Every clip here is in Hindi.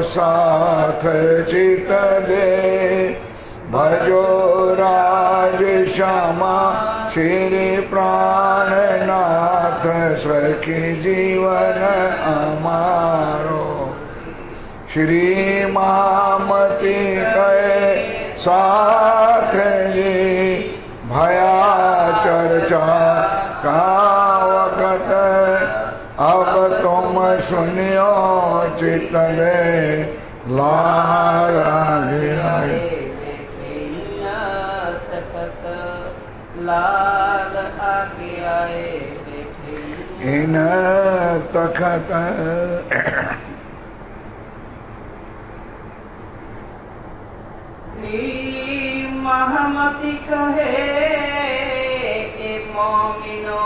साथ चित दे भजो राज श्यामा श्री प्राणनाथ सखी जीवन हमारो। श्री महामती कहे साथ जी भया चर्चा का वक़्त अब तुम सुनियो चित दे लाल आगे आए। लाल आगे आए इन तखत श्री महामती कहे ए मोमिनो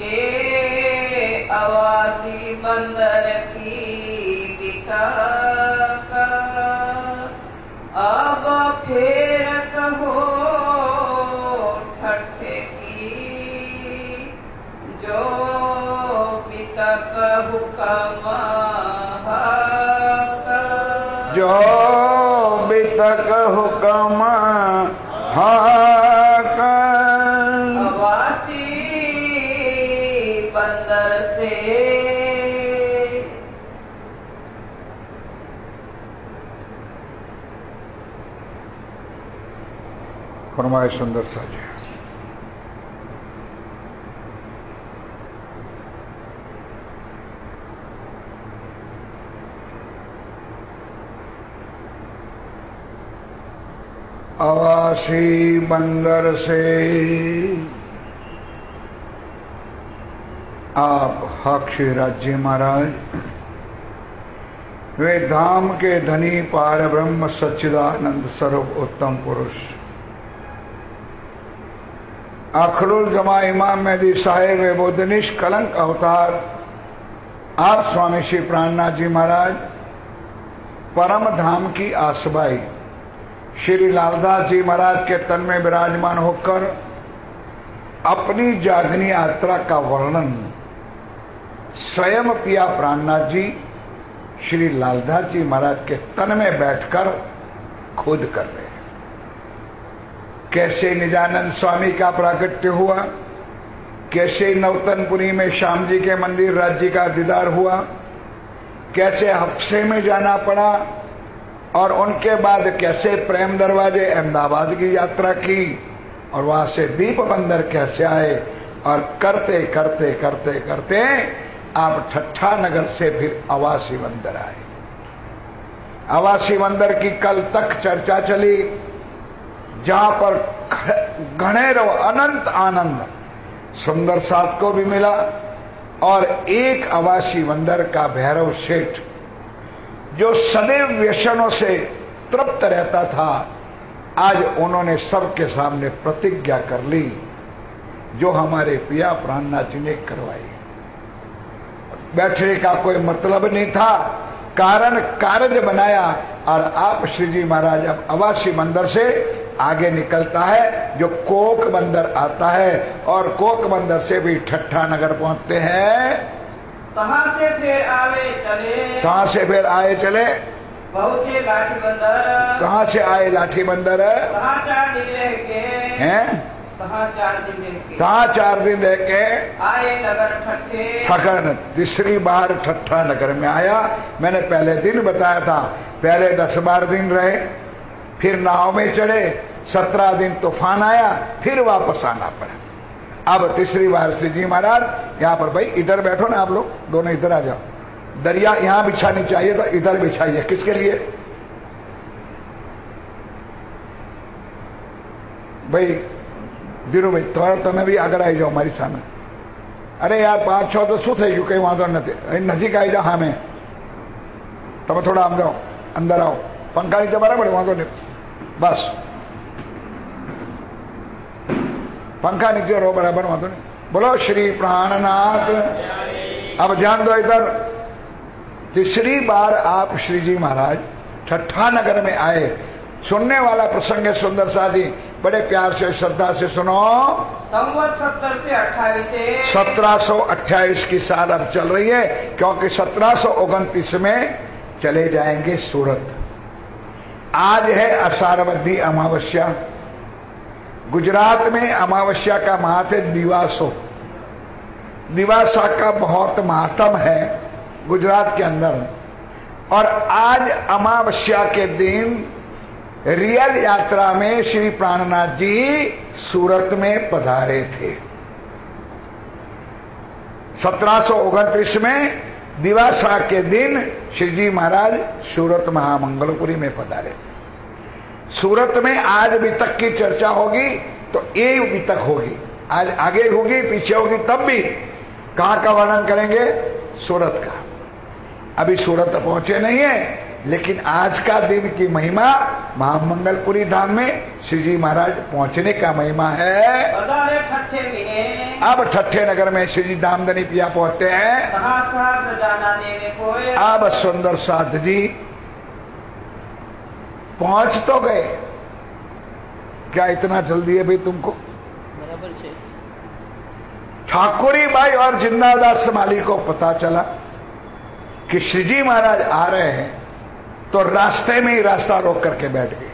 ए अवासी बंदर की बिकाक अब फिर कहो ठट्ठे की जो बितक हुक्म जो बितक हुक्म हाक अवासी बंदर से फरमाए सुंदर सा जी। अवासी बंदर से आप हक्षी राज्य महाराज वे धाम के धनी पार ब्रह्म सच्चिदानंद स्वरूप उत्तम पुरुष अखरुल जमा इमाम मेहदी साहेब बोधनिश कलंक अवतार आप स्वामी श्री प्राणनाथ जी महाराज परम धाम की आसबाई श्री लालदास जी महाराज के तन में विराजमान होकर अपनी जागनी यात्रा का वर्णन स्वयं पिया प्राणनाथ जी श्री लालदास जी महाराज के तन में बैठकर खुद कर रहे हैं। कैसे निजानंद स्वामी का प्राकट्य हुआ, कैसे नवतनपुरी में श्याम जी के मंदिर राज्य का दीदार हुआ, कैसे हफ्से में जाना पड़ा और उनके बाद कैसे प्रेम दरवाजे अहमदाबाद की यात्रा की और वहां से दीप बंदर कैसे आए और करते करते करते करते आप ठट्ठा नगर से फिर अवासी बंदर आए। अवासी बंदर की कल तक चर्चा चली जहां पर घनेरो अनंत आनंद सुंदर साथ को भी मिला और एक अवासी बंदर का भैरव सेठ जो सदैव व्यसनों से तृप्त रहता था, आज उन्होंने सबके सामने प्रतिज्ञा कर ली जो हमारे पिया प्राणनाथ जी ने करवाई। बैठने का कोई मतलब नहीं था, कारण कार्य बनाया और आप श्री जी महाराज अब अवासी बंदर से आगे निकलता है जो कोक बंदर आता है और कोक बंदर से भी ठट्ठा नगर पहुंचते हैं। कहां से फिर आए चले, कहां से फिर आए चले, पहुंचे लाठी बंदर। कहां से आए लाठी बंदर, कहां 4 दिन रह के हैं, कहां 4 दिन रह के, कहां 4 दिन रह के आए नगर ठट्ठे। ठकन तीसरी बार ठट्ठा नगर में आया। मैंने पहले दिन बताया था, पहले 10-12 दिन रहे, फिर नाव में चढ़े, 17 दिन तूफान आया, फिर वापस आना पड़ा। अब तीसरी बार श्री जी महाराज यहां पर, भाई इधर बैठो ना, आप लोग दोनों इधर आ जाओ, दरिया यहां बिछानी चाहिए तो इधर बिछाइए। किसके लिए भाई? धीरू भाई थोड़ा તમે भी આગળ આવી જાઓ મારી સામે। અરે યાર 5-6 તો શું થઈ ગયું, કઈ વાંધો નથી, નજીક આવી જાઓ સામે। તમે થોડા આમ જાઓ, અંદર આવો, પંખા નીચે બરાબર, વાંધો નહીં, બસ पंखा नीचे रहो बराबर, वहां तो नहीं। बोलो श्री प्राणनाथ। अब ध्यान दो इधर, तीसरी बार आप श्री जी महाराज ठट्ठा नगर में आए। सुनने वाला प्रसंग है सुंदर सा जी, बड़े प्यार से श्रद्धा से सुनो। संवत 70 से 28 से 1728 की साल अब चल रही है, क्योंकि 1729 में चले जाएंगे सूरत। आज है आषाढ़वदी अमावस्या। गुजरात में अमावस्या का महत्व है दिवासो। दिवासा का बहुत महात्म है गुजरात के अंदर। और आज अमावस्या के दिन रियल यात्रा में श्री प्राणनाथ जी सूरत में पधारे थे। 1729 में दिवासा के दिन श्री जी महाराज सूरत महामंगलपुरी में पधारे थे। सूरत में आज वितक की चर्चा होगी तो ये वितक होगी, आज आगे होगी पीछे होगी, तब भी कहां का वर्णन करेंगे? सूरत का। अभी सूरत पहुंचे नहीं है, लेकिन आज का दिन की महिमा महामंगलपुरी धाम में श्री जी महाराज पहुंचने का महिमा है। अब ठट्ठे नगर में श्री जी धामधनी पिया पहुंचते हैं। अब सुंदर साथ जी पहुंच तो गए, क्या इतना जल्दी है भाई तुमको? बराबर से ठाकुरी बाई और जिंदादास माली को पता चला कि श्री जी महाराज आ रहे हैं, तो रास्ते में ही रास्ता रोक करके बैठ गए।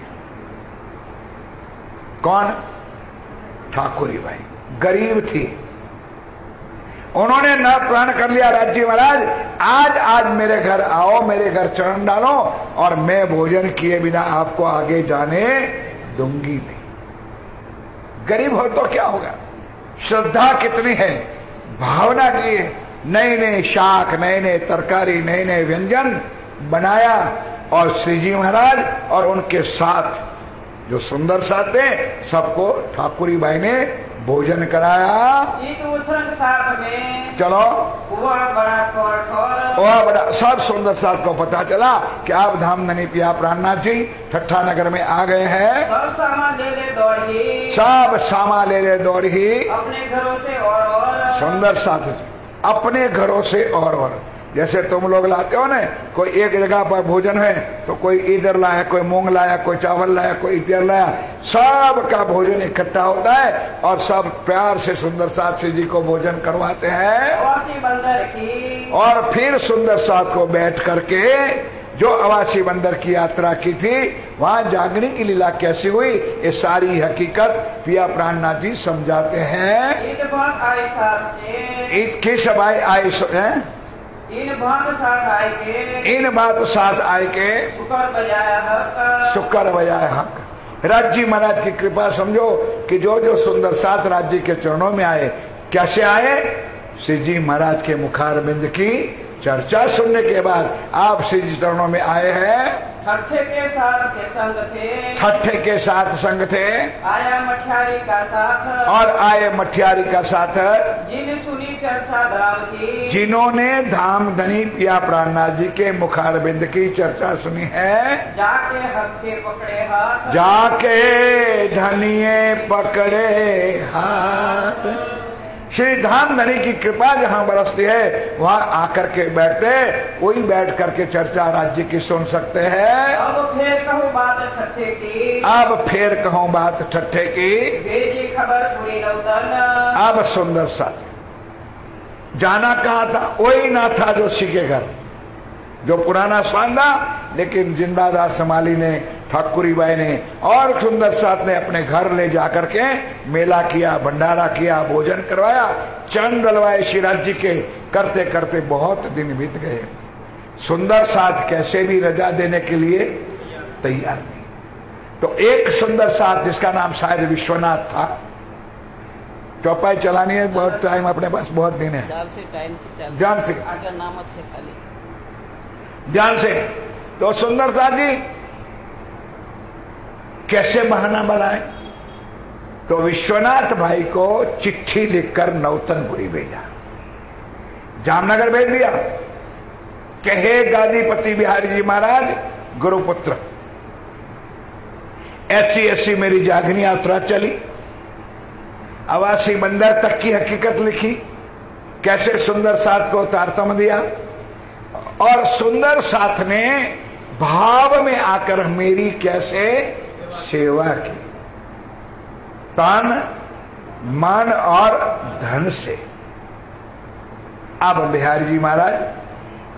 कौन? ठाकुरी बाई गरीब थी। उन्होंने न प्रण कर लिया, राज्य महाराज आज मेरे घर आओ, मेरे घर चरण डालो और मैं भोजन किए बिना आपको आगे जाने दूंगी नहीं। गरीब हो तो क्या होगा? श्रद्धा कितनी है, भावना की है। नए नए शाक, नए नए तरकारी, नए नए व्यंजन बनाया और श्री जी महाराज और उनके साथ जो सुंदर साथ थे सबको ठाकुरी बाई ने भोजन कराया। साथ में चलो वह बड़ा सब सुंदर साथ को पता चला कि आप धामधनी पिया प्राणनाथ जी ठट्ठा नगर में आ गए हैं। सब सामान ले ले दौड़ी, सब सामान ले ले दौड़ी, अपने घरों से और सुंदर साथ अपने घरों से और जैसे तुम लोग लाते हो ना, कोई एक जगह पर भोजन है तो कोई इधर लाया, कोई मूंग लाया, कोई चावल लाया, कोई इधर लाया, सब का भोजन इकट्ठा होता है और सब प्यार से सुंदर साथ श्री जी को भोजन करवाते हैं। बंदर की और फिर सुंदर साथ को बैठ करके जो अवासी बंदर की यात्रा की थी वहां जागने की लीला कैसी हुई, ये सारी हकीकत पिया प्राणनाथ जी समझाते हैं। किस भाई आए इन बात साथ आए के शुक्र बजाया हक। राज्य महाराज की कृपा समझो कि जो जो सुंदर साथ राज्य के चरणों में आए, कैसे आए? श्री जी महाराज के मुखारबिंद की चर्चा सुनने के बाद आप श्री जी चरणों में आए हैं। ठट्ठे के साथ के संग थे, ठट्ठे के साथ संग थे, आया मठियारी का साथ और आए मठियारी का साथ, जिन्हें सुनी चर्चा धाम की, जिन्होंने धामधनी पिया प्राणनाथ जी के मुखारबिंद की चर्चा सुनी है। जाके हक के पकड़े हाथ, जाके धनिये पकड़े हाथ। श्री धामधनी की कृपा जहां बरसती है वहां आकर के बैठते, वही बैठ करके चर्चा राज्य की सुन सकते हैं। अब फिर कहूं बात ठट्ठे की, अब फिर कहूं बात ठट्ठे की, भेजी खबर पूरी नौतन। अब सुंदर सा जाना कहां था? वही ना था जो के घर, जो पुराना स्वान था, लेकिन जिंदादास माली ने, ठाकुरी बाई ने और सुंदर साथ ने अपने घर ले जाकर के मेला किया, भंडारा किया, भोजन करवाया, चरण डलवाए श्री राज्य के। करते करते बहुत दिन बीत गए। सुंदर साथ कैसे भी रजा देने के लिए तैयार नहीं। तो एक सुंदर साथ जिसका नाम शायद विश्वनाथ था, चौपाई चलानी है, बहुत टाइम अपने पास, बहुत दिन है, जान से नाम अच्छे खाली ध्यान से। तो सुंदर साथ जी कैसे बहाना बनाए? तो विश्वनाथ भाई को चिट्ठी लिखकर नौतनपुरी भेजा, जामनगर भेज दिया। कहे गादीपति बिहारी जी महाराज गुरुपुत्र, ऐसी ऐसी मेरी जागनी यात्रा चली, अवासी बंदर तक की हकीकत लिखी, कैसे सुंदर साथ को तारतम दिया और सुंदर साथ ने भाव में आकर मेरी कैसे सेवा की। तन, मन और धन से। अब बिहारी जी महाराज,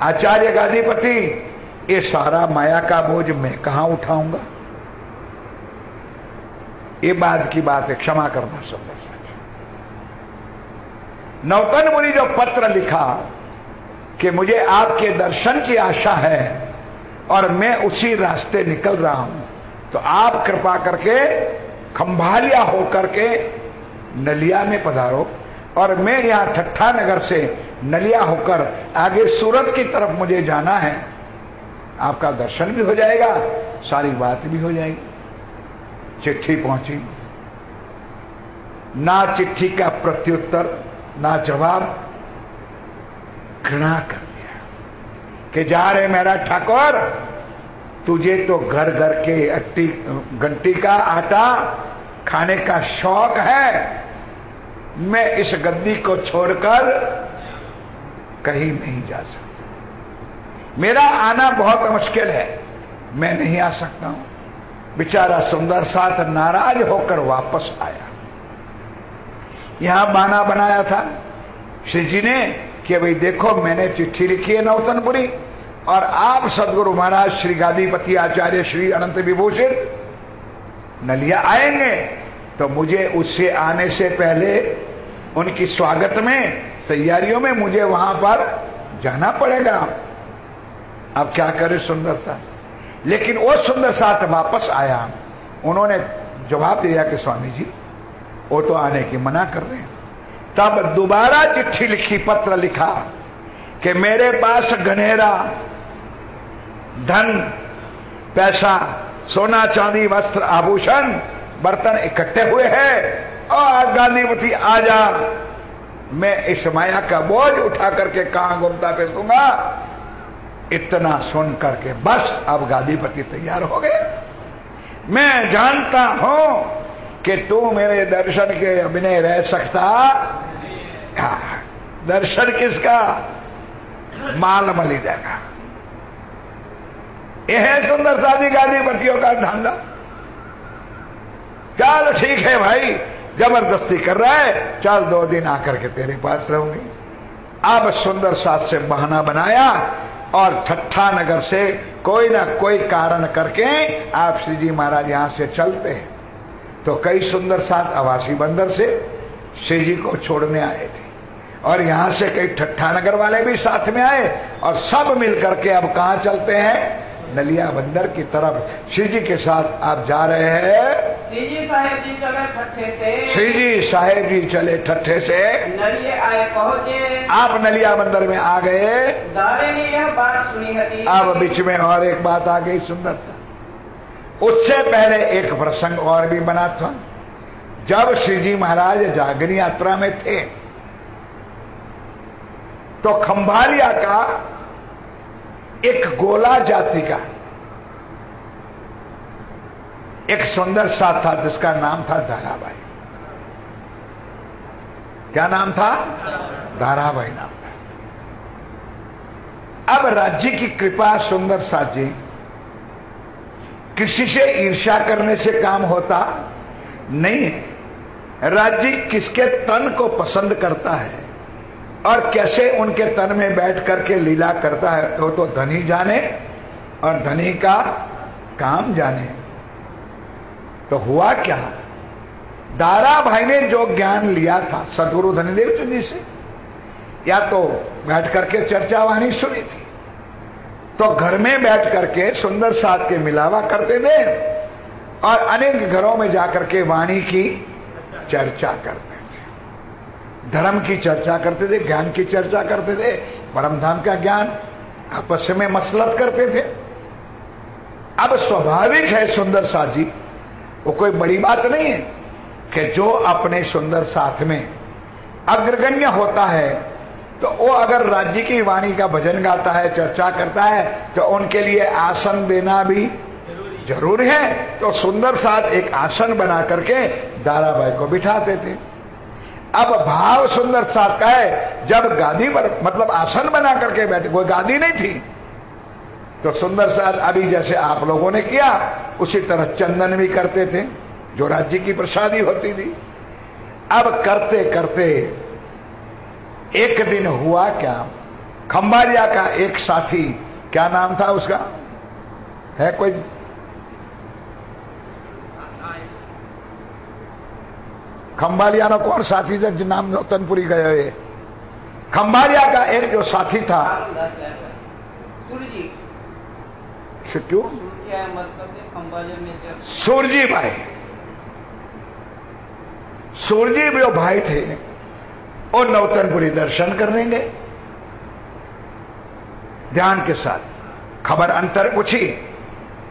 आचार्य गादीपति, ये सारा माया का बोझ मैं कहां उठाऊंगा? ये बात की बात है, क्षमा करना सब। नौतन मुनि जो पत्र लिखा कि मुझे आपके दर्शन की आशा है और मैं उसी रास्ते निकल रहा हूं, तो आप कृपा करके खंभालिया होकर के नलिया में पधारो, और मैं यहां ठट्ठा नगर से नलिया होकर आगे सूरत की तरफ मुझे जाना है। आपका दर्शन भी हो जाएगा, सारी बात भी हो जाएगी। चिट्ठी पहुंची, ना चिट्ठी का प्रत्युत्तर, ना जवाब, घृणा कर दिया कि जा रे मेरा ठाकुर, तुझे तो घर घर के घंटी का आटा खाने का शौक है, मैं इस गद्दी को छोड़कर कहीं नहीं जा सकता। मेरा आना बहुत मुश्किल है, मैं नहीं आ सकता हूं। बेचारा सुंदर साथ नाराज होकर वापस आया। यहां बाना बनाया था श्री जी ने कि भाई देखो, मैंने चिट्ठी लिखी है नौतनपुरी, और आप सदगुरु महाराज श्री गादीपति आचार्य श्री अनंत विभूषित नलिया आएंगे, तो मुझे उससे आने से पहले उनकी स्वागत में तैयारियों में मुझे वहां पर जाना पड़ेगा। अब क्या करे सुंदर साथ? लेकिन वो सुंदर साथ वापस आया। उन्होंने जवाब दिया कि स्वामी जी, वो तो आने की मना कर रहे हैं। तब दोबारा चिट्ठी लिखी, पत्र लिखा कि मेरे पास घनेरा धन, पैसा, सोना चांदी, वस्त्र, आभूषण, बर्तन इकट्ठे हुए हैं, और गादीपति आजा, मैं इस माया का बोझ उठा करके कहां घूमता फिरूंगा। इतना सुन करके बस अब गादीपति तैयार हो गए। मैं जानता हूं कि तू मेरे दर्शन के अभिनय रह सकता। दर्शन किसका? माल मली देगा। यह है सुंदर सादी गादीपतियों का धंधा। चल ठीक है भाई, जबरदस्ती कर रहा है, चल 2 दिन आकर के तेरे पास रहूंगी। अब सुंदर साथ से बहाना बनाया और ठट्ठा नगर से कोई ना कोई कारण करके आप श्री जी महाराज यहां से चलते हैं। तो कई सुंदर साथ आवासी बंदर से श्री जी को छोड़ने आए थे, और यहां से कई ठट्ठा नगर वाले भी साथ में आए, और सब मिलकर के अब कहां चलते हैं? नलिया बंदर की तरफ श्री जी के साथ आप जा रहे हैं। श्री जी साहेब जी चले ठट्ठे से, श्री जी साहेब जी चले ठट्ठे से, नलिये आए पहुंचे, आप नलिया बंदर में आ गए। दारे ने यह बात सुनी हती। अब बीच में और एक बात आ गई सुंदरता। उससे पहले एक प्रसंग और भी बना था। जब श्री जी महाराज जागरण यात्रा में थे, तो खंभालिया का एक गोला जाति का एक सुंदर सा था, जिसका नाम था दाराबाई। क्या नाम था? दाराबाई नाम था। अब राज्य की कृपा सुंदर साथ जी, किसी से ईर्ष्या करने से काम होता नहीं है। राज्य किसके तन को पसंद करता है और कैसे उनके तन में बैठ करके लीला करता है, वो तो धनी जाने और धनी का काम जाने। तो हुआ क्या? दारा भाई ने जो ज्ञान लिया था सदगुरु धनीदेव जी से, या तो बैठ करके चर्चा वाणी सुनी थी, तो घर में बैठ करके सुंदर साथ के मिलावा करते थे, और अनेक घरों में जाकर के वाणी की चर्चा करते थे, धर्म की चर्चा करते थे, ज्ञान की चर्चा करते थे, परम धाम का ज्ञान आपस में मसलत करते थे। अब स्वाभाविक है सुंदर साथ जी, वो कोई बड़ी बात नहीं है कि जो अपने सुंदर साथ में अग्रगण्य होता है, तो वो अगर राज्य की वाणी का भजन गाता है, चर्चा करता है, तो उनके लिए आसन देना भी जरूरी है। तो सुंदर साथ एक आसन बना करके दाराबाई को बिठाते थे। अब भाव सुंदर साथ का है, जब गादी पर मतलब आसन बना करके बैठे, कोई गादी नहीं थी, तो सुंदर साथ अभी जैसे आप लोगों ने किया उसी तरह चंदन भी करते थे, जो राज्य की प्रसादी होती थी। अब करते करते एक दिन हुआ क्या, खंबालिया का एक साथी, क्या नाम था उसका, है कोई? खंबालिया ना कौन साथी था जो नाम नौतनपुरी गए हुए? खंबालिया का एक जो साथी था, क्यों? सूरजी भाई, सूरजी जो भाई थे वो नौतनपुरी दर्शन करने गए। ध्यान के साथ खबर अंतर पूछी,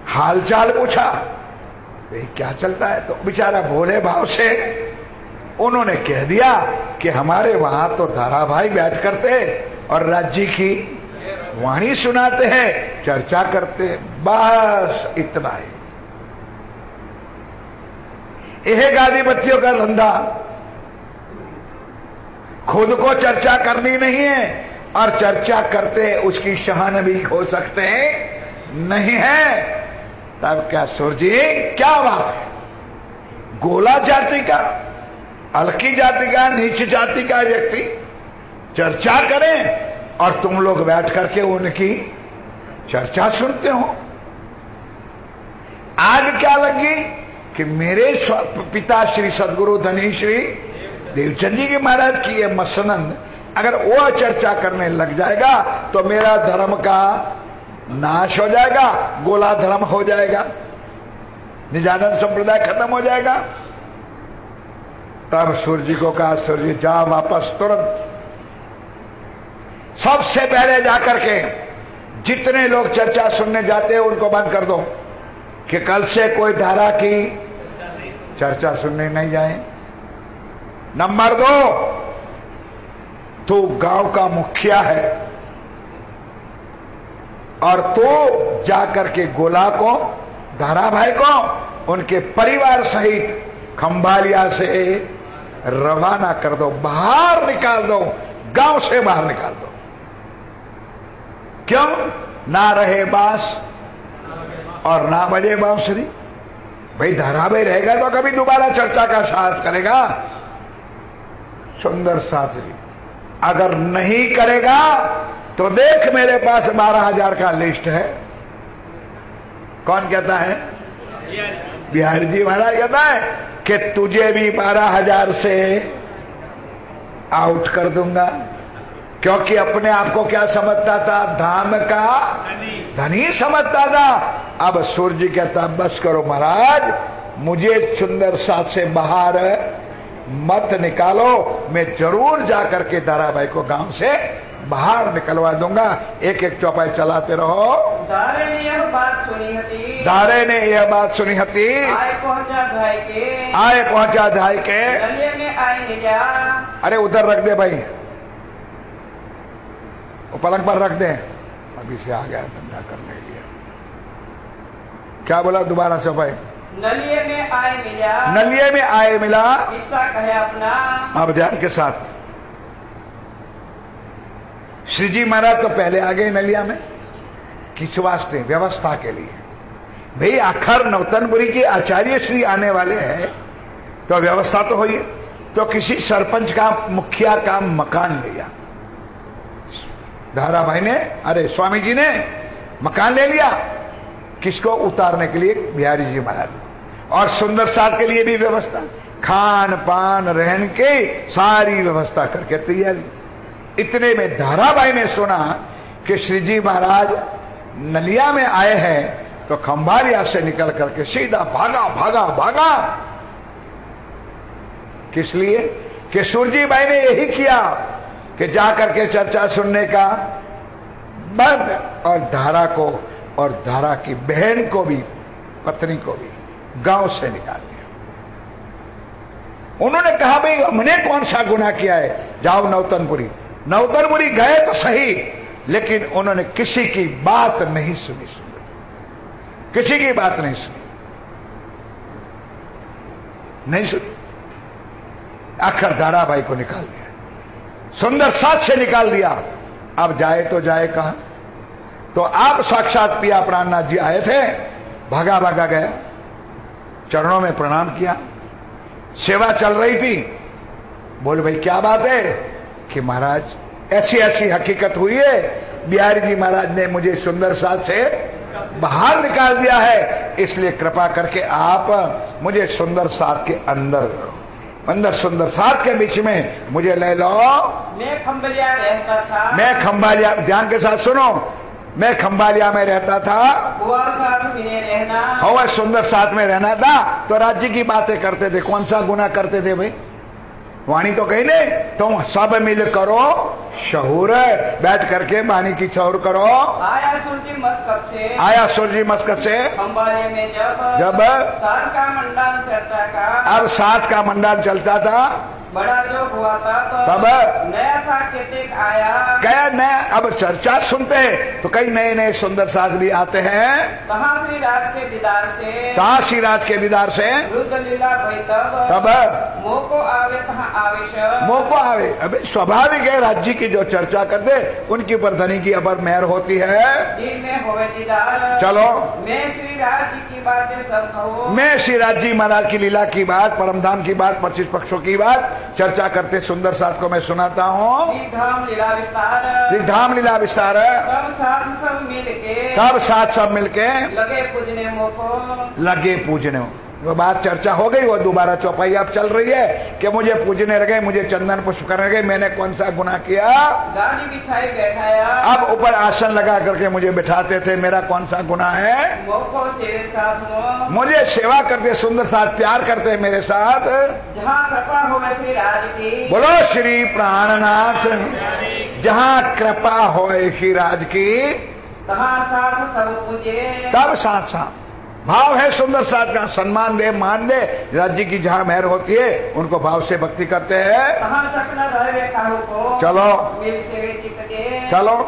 हालचाल पूछा, क्या चलता है? तो बेचारा भोले भाव से उन्होंने कह दिया कि हमारे वहां तो धारा भाई बैठ करते और राज्य की वाणी सुनाते हैं, चर्चा करते हैं, बस इतना ही। यह गादीपतियों का धंधा, खुद को चर्चा करनी नहीं है और चर्चा करते उसकी शहान भी हो सकते हैं नहीं है। तब क्या सूरजी, क्या बात है? गोला जाति का, हल्की जाति का, नीच जाति का व्यक्ति चर्चा करें और तुम लोग बैठ करके उनकी चर्चा सुनते हो। आग क्या लगी कि मेरे पिता श्री सदगुरु धनी श्री देवचंद जी के महाराज की ये मसनंद अगर वो चर्चा करने लग जाएगा तो मेरा धर्म का नाश हो जाएगा, गोला धर्म हो जाएगा, निजानंद संप्रदाय खत्म हो जाएगा। तब सूर्य जी को कहा, सूर्य जी जा वापस तुरंत, सबसे पहले जाकर के जितने लोग चर्चा सुनने जाते हैं उनको बंद कर दो कि कल से कोई धारा की चर्चा सुनने नहीं जाए। नंबर 2, तू गांव का मुखिया है और तू जाकर के गोला को, धारा भाई को उनके परिवार सहित खंबालिया से रवाना कर दो, बाहर निकाल दो, गांव से बाहर निकाल दो। क्यों? ना रहे बांस और ना बजे बांसुरी। भाई धाराभाई रहेगा तो कभी दोबारा चर्चा का साहस करेगा। सुंदर साथी अगर नहीं करेगा तो देख मेरे पास 12,000 का लिस्ट है। कौन कहता है? बिहारी जी महाराज कहता है कि तुझे भी 12,000 से आउट कर दूंगा, क्योंकि अपने आप को क्या समझता था? धाम का धनी समझता था। अब सूर्य कहता बस करो महाराज, मुझे सुंदर साथ से बाहर मत निकालो, मैं जरूर जाकर के धाराभाई को गांव से बाहर निकलवा दूंगा। एक एक चौपाई चलाते रहो। धारे ने यह बात सुनी हती, धारे ने यह बात सुनी हती, आए पहुंचा धाई के, आए पहुंचा धाई के, गलिये में आए ले जा। अरे उधर रख दे भाई, वो पलंग पर रख दे, अभी से आ गया धंधा करने के लिए। क्या बोला दोबारा चौपाई? नलिये में आए मिला, नलिये में आए मिला, किस्सा कहे अपना। अब ध्यान के साथ, श्री जी महाराज तो पहले आ गए नलिया में, किस वास्ते? व्यवस्था के लिए। भाई आखिर नौतनपुरी के आचार्य श्री आने वाले हैं तो व्यवस्था तो हुई। तो किसी सरपंच का, मुखिया का मकान लिया धाराभाई ने, अरे स्वामी जी ने मकान ले लिया, किसको? उतारने के लिए बिहारी जी महाराज, और सुंदर साथ के लिए भी व्यवस्था, खान पान रहन के सारी व्यवस्था करके तैयारी। इतने में धाराभाई ने सुना कि श्री जी महाराज नलिया में आए हैं, तो खंबालिया से निकल करके सीधा भागा भागा भागा। किस लिए? कि सूरजी भाई ने यही किया कि जाकर के चर्चा सुनने का बंद, और धारा को और धारा की बहन को भी, पत्नी को भी गांव से निकाल दिया। उन्होंने कहा भाई हमने कौन सा गुनाह किया है, जाओ नौतनपुरी। नौतनपुरी गए तो सही, लेकिन उन्होंने किसी की बात नहीं सुनी, किसी की बात नहीं सुनी, नहीं सुनी। आखिर धाराभाई को निकाल दिया, सुंदर साथ से निकाल दिया। अब जाए तो जाए कहां? तो आप साक्षात पिया प्राणनाथ जी आए थे, भागा भागा गया। चरणों में प्रणाम किया। सेवा चल रही थी। बोले भाई क्या बात है? कि महाराज ऐसी ऐसी हकीकत हुई है, बिहारी जी महाराज ने मुझे सुंदर साथ से बाहर निकाल दिया है, इसलिए कृपा करके आप मुझे सुंदर साथ के अंदर सुंदर साथ के बीच में मुझे ले लो। मैं खंभालिया रहता था। मैं खंभालिया, ध्यान के साथ सुनो, मैं खंभालिया में रहता था। हुआ साथ में रहना। हुआ सुंदर साथ में रहना था। तो राज्य की बातें करते थे। कौन सा गुनाह करते थे भाई? वाणी तो कही नहीं, तुम सब मिल करो शहूर, बैठ करके वाणी की शहूर करो। आया सूरजी मस्कत से। आया सूरजी मस्कत से। खंभालिया में जब सात का मंडल चलता का। अब सात का मंडल चलता था। बड़ा जो हुआ था तो तब नया सा केतेक आया। क्या नया? अब चर्चा सुनते हैं तो कई नए नए सुंदर साथ भी आते हैं। कहाँ श्री राज के दीदार से। कहाँ श्री राज के दीदार से। रुद्र लीला भई तब मोह को आवे तहाँ आवेश। मोह को आवे। अबे स्वाभाविक है, राज्य की जो चर्चा करते उनकी पर धनी की अपर मेहर होती है। दिन में होवे दीदार। चलो मैं श्री राज जी की बातें सब कहूँ। मैं श्री राज जी महाराज की लीला की बात, परमधाम की बात, 25 पक्षों की बात चर्चा करते सुंदर साथ को मैं सुनाता हूँ। धाम लीला विस्तार। धाम लीला विस्तार। तब साथ सब मिलके। तब साथ सब मिलके लगे पूजने मोह को। लगे पूजने। वो बात चर्चा हो गई, वो दोबारा चौपाई अब चल रही है कि मुझे पूजने लगे, मुझे चंदन पुष्प करने लगे। मैंने कौन सा गुनाह किया? गाड़ी बिछाई बैठाया। अब ऊपर आसन लगा करके मुझे बिठाते थे, मेरा कौन सा गुनाह है? मोह को तेरे साथ। मुझे सेवा करते सुंदर साथ, प्यार करते मेरे साथ। जहाँ कृपा हो श्री राज की। बोलो श्री प्राणनाथ। जहाँ कृपा हो श्री राज की तहाँ साथ सब पूजे। तब साथ साथ भाव है सुंदर साथ का। सम्मान दे, मान दे, राज्य की जहां मेहर होती है उनको भाव से भक्ति करते हैं। कहाँ सकना रहे काहू को। चलो मेरे से चित्त के। चलो।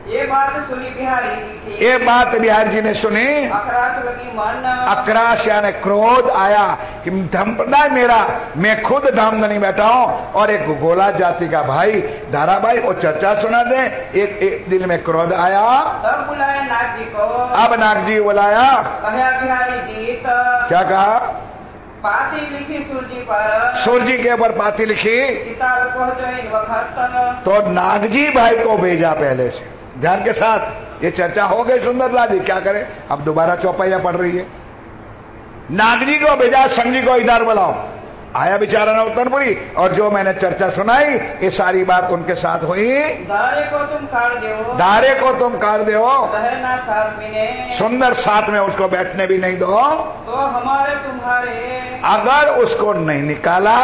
ये बात सुनी बिहारी जी की। ये बात बिहारी जी ने सुनी। अक्राश लगी मन। अक्राश यानी क्रोध आया कि धर्मप्रदाय मेरा, मैं खुद धामधनी बैठा हूं और एक गोला जाति का भाई धाराभाई वो चर्चा सुना दे। एक दिल में क्रोध आया। तब बुलाया नाग जी को। अब नाग जी बुलाया। कहा बिहारी जी क्या कहा? पाती लिखी सूरजी पर। सूरजी के ऊपर पाती लिखी। सितार को जो वक्त। तो नागजी भाई को भेजा पहले से। ध्यान के साथ ये चर्चा हो गई सुंदरलाल जी, क्या करें अब दोबारा चौपाइयां पड़ रही है। नागजी को भेजा, संघ जी को इधर बुलाओ। आया बेचारा नौतनपुरी और जो मैंने चर्चा सुनाई ये सारी बात उनके साथ हुई। दारे को तुम काट दो। दारे को तुम काट दो। रहना साथ में। सुंदर साथ में उसको बैठने भी नहीं दो। तो हमारे तुम्हारे। अगर उसको नहीं निकाला